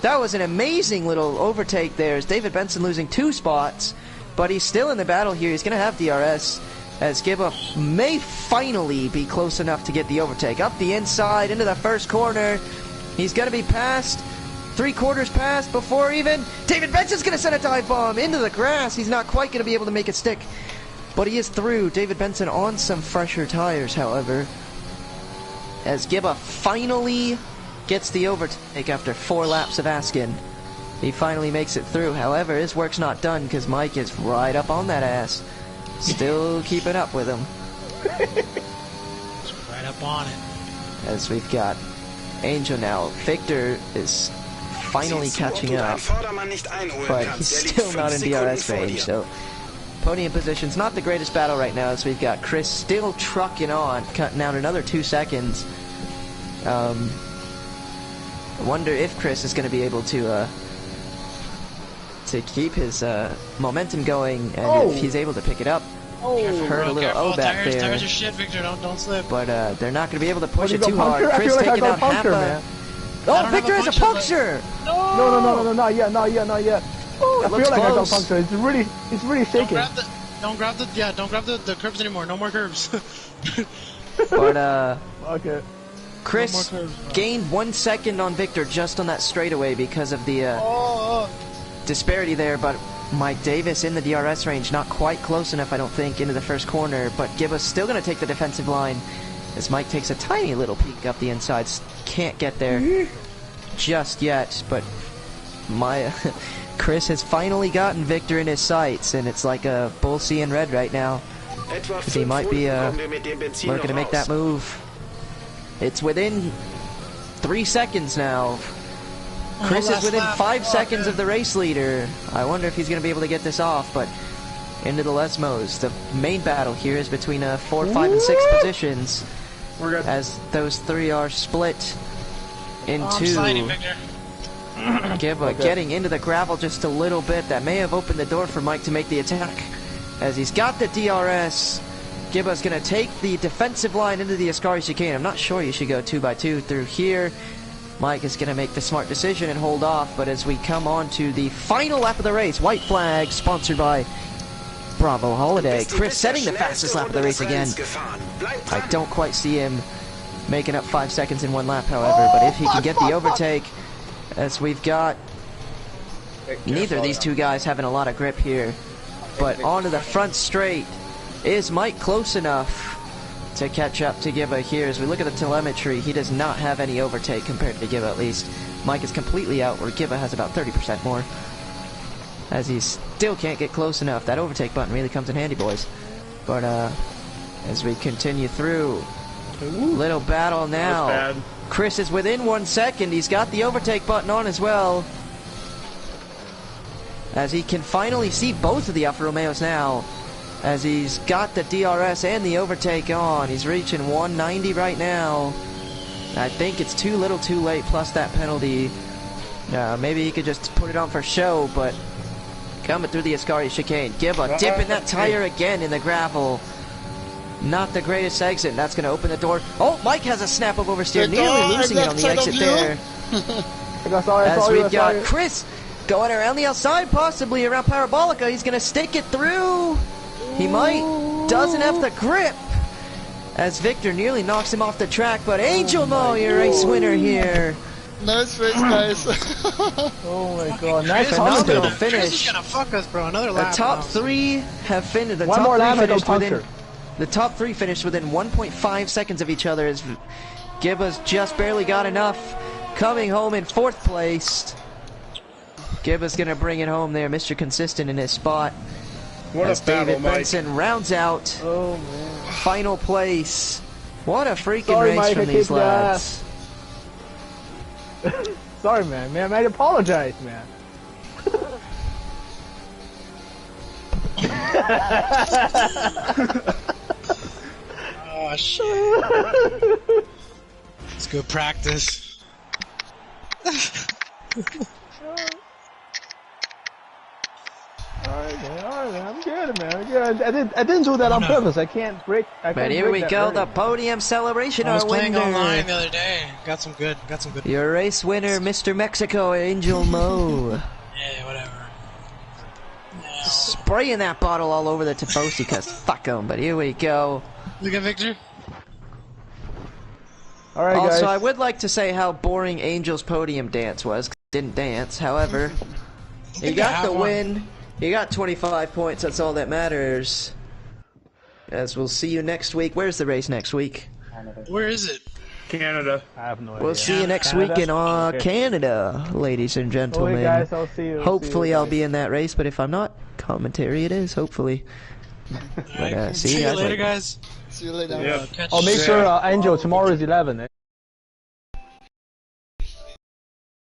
[SPEAKER 7] That was an amazing little overtake there. As David Benson losing 2 spots, but he's still in the battle here. He's going to have DRS. as Gibba may finally be close enough to get the overtake. Up the inside, into the first corner. He's going to be passed. 3/4 past before even David Benson's going to send a dive bomb into the grass. He's not quite going to be able to make it stick, but he is through. David Benson on some fresher tires, however, as Gibba finally gets the overtake after 4 laps of asking. He finally makes it through. However, his work's not done because Mike is right up on that ass, still keeping up with him.
[SPEAKER 4] Right up on it.
[SPEAKER 7] As we've got Angel now. Victor is finally catching up, but he's still not in DRS range, so podium position's not the greatest battle right now, as we've got Chris still trucking on, cutting out another 2 seconds. I wonder if Chris is going to be able to keep his momentum going, and if he's able to pick it up. Heard a little O back there.
[SPEAKER 4] Tires are shit, Victor. Don't slip.
[SPEAKER 7] But they're not going to be able to push it too hard. Chris taking out half a... Oh, Victor has a puncture!
[SPEAKER 2] No, not yet. Oh, I feel like I got a puncture. It's really shaking.
[SPEAKER 4] Don't grab the curbs anymore. No more curbs.
[SPEAKER 7] But
[SPEAKER 2] okay.
[SPEAKER 7] Chris gained 1 second on Victor just on that straightaway because of the disparity there, but Mike Davis in the DRS range, not quite close enough, I don't think, into the first corner, but Gibba's still going to take the defensive line as Mike takes a tiny little peek up the insides. Can't get there just yet, but Chris has finally gotten Victor in his sights, and it's like a bull seeing red right now, because he might be looking to make that move. It's within 3 seconds now. Chris is within 5 seconds of the race leader. I wonder if he's going to be able to get this off, but into the Lesmos. The main battle here is between 4, 5, and 6 positions, as those 3 are split into... Gibba getting into the gravel just a little bit. That may have opened the door for Mike to make the attack, as he's got the DRS. Gibba's going to take the defensive line into the Ascari chicane. I'm not sure you should go 2x2 through here. Mike is going to make the smart decision and hold off, but as we come on to the final lap of the race, white flag sponsored by Bravo Holiday. Chris setting the fastest lap of the race again. I don't quite see him making up 5 seconds in 1 lap, however, but if he can get the overtake, as we've got neither of these 2 guys having a lot of grip here, but onto the front straight. Is Mike close enough to catch up to Gibba here? As we look at the telemetry, he does not have any overtake compared to Gibba, at least. Mike is completely out, where Gibba has about 30% more, as he still can't get close enough. That overtake button really comes in handy, boys. But as we continue through, little battle now. Chris is within 1 second. He's got the overtake button on as well, as he can finally see both of the Alfa Romeos now, as he's got the DRS and the overtake on. He's reaching 190 right now. I think it's too little too late, plus that penalty. Maybe he could just put it on for show, but coming through the Ascari chicane. Gibba dipping that tire again in the gravel. Not the greatest exit. That's going to open the door. Oh, Mike has a snap of oversteer, nearly losing it on the exit there. As we've got Chris going around the outside, possibly around Parabolica. He's going to stick it through. He might. Doesn't have the grip, as Victor nearly knocks him off the track, but Angel Mo, your race winner here.
[SPEAKER 10] Nice race, guys.
[SPEAKER 2] Oh my god, nice
[SPEAKER 7] phenomenal finish.
[SPEAKER 4] Chris is gonna fuck us, bro. Another lap.
[SPEAKER 7] The top 3 have finished. The top 3 finished within 1.5 seconds of each other, as Gibba's just barely got enough. Coming home in 4th place. Gibba's gonna bring it home there, Mr. Consistent in his spot.
[SPEAKER 5] What
[SPEAKER 7] as
[SPEAKER 5] a battle,
[SPEAKER 7] David Benson rounds out final place. What a freaking race
[SPEAKER 2] Mike,
[SPEAKER 7] from these lads.
[SPEAKER 2] Sorry, man, I apologize, man.
[SPEAKER 4] Oh shit! It's good practice.
[SPEAKER 2] Alright, man, I'm good, man. I'm good. I didn't do that on purpose. I can't break.
[SPEAKER 7] But here we go, the podium celebration.
[SPEAKER 4] I was playing online the other day. Got some good.
[SPEAKER 7] Your race winner, Mr. Mexico, Angel Mo.
[SPEAKER 4] Yeah, whatever.
[SPEAKER 7] spraying that bottle all over the Tifosi, cause fuck 'em. But here we go.
[SPEAKER 4] Look at Victor.
[SPEAKER 2] Alright, guys.
[SPEAKER 7] Also, I would like to say how boring Angel's podium dance was. 'Cause he didn't dance. However, he got the win. He got 25 points. That's all that matters. As we'll see you next week. Where's the race next week?
[SPEAKER 4] Where is it?
[SPEAKER 5] Canada.
[SPEAKER 2] I have no idea.
[SPEAKER 7] We'll see you next week in Canada, ladies and gentlemen.
[SPEAKER 2] Okay, guys, I'll see you.
[SPEAKER 7] Hopefully, I'll be in that race, but if I'm not, commentary it is. Hopefully. But, see you guys
[SPEAKER 4] later, guys.
[SPEAKER 10] See you later.
[SPEAKER 5] Yeah.
[SPEAKER 2] Oh, make sure, Angel, tomorrow is 11.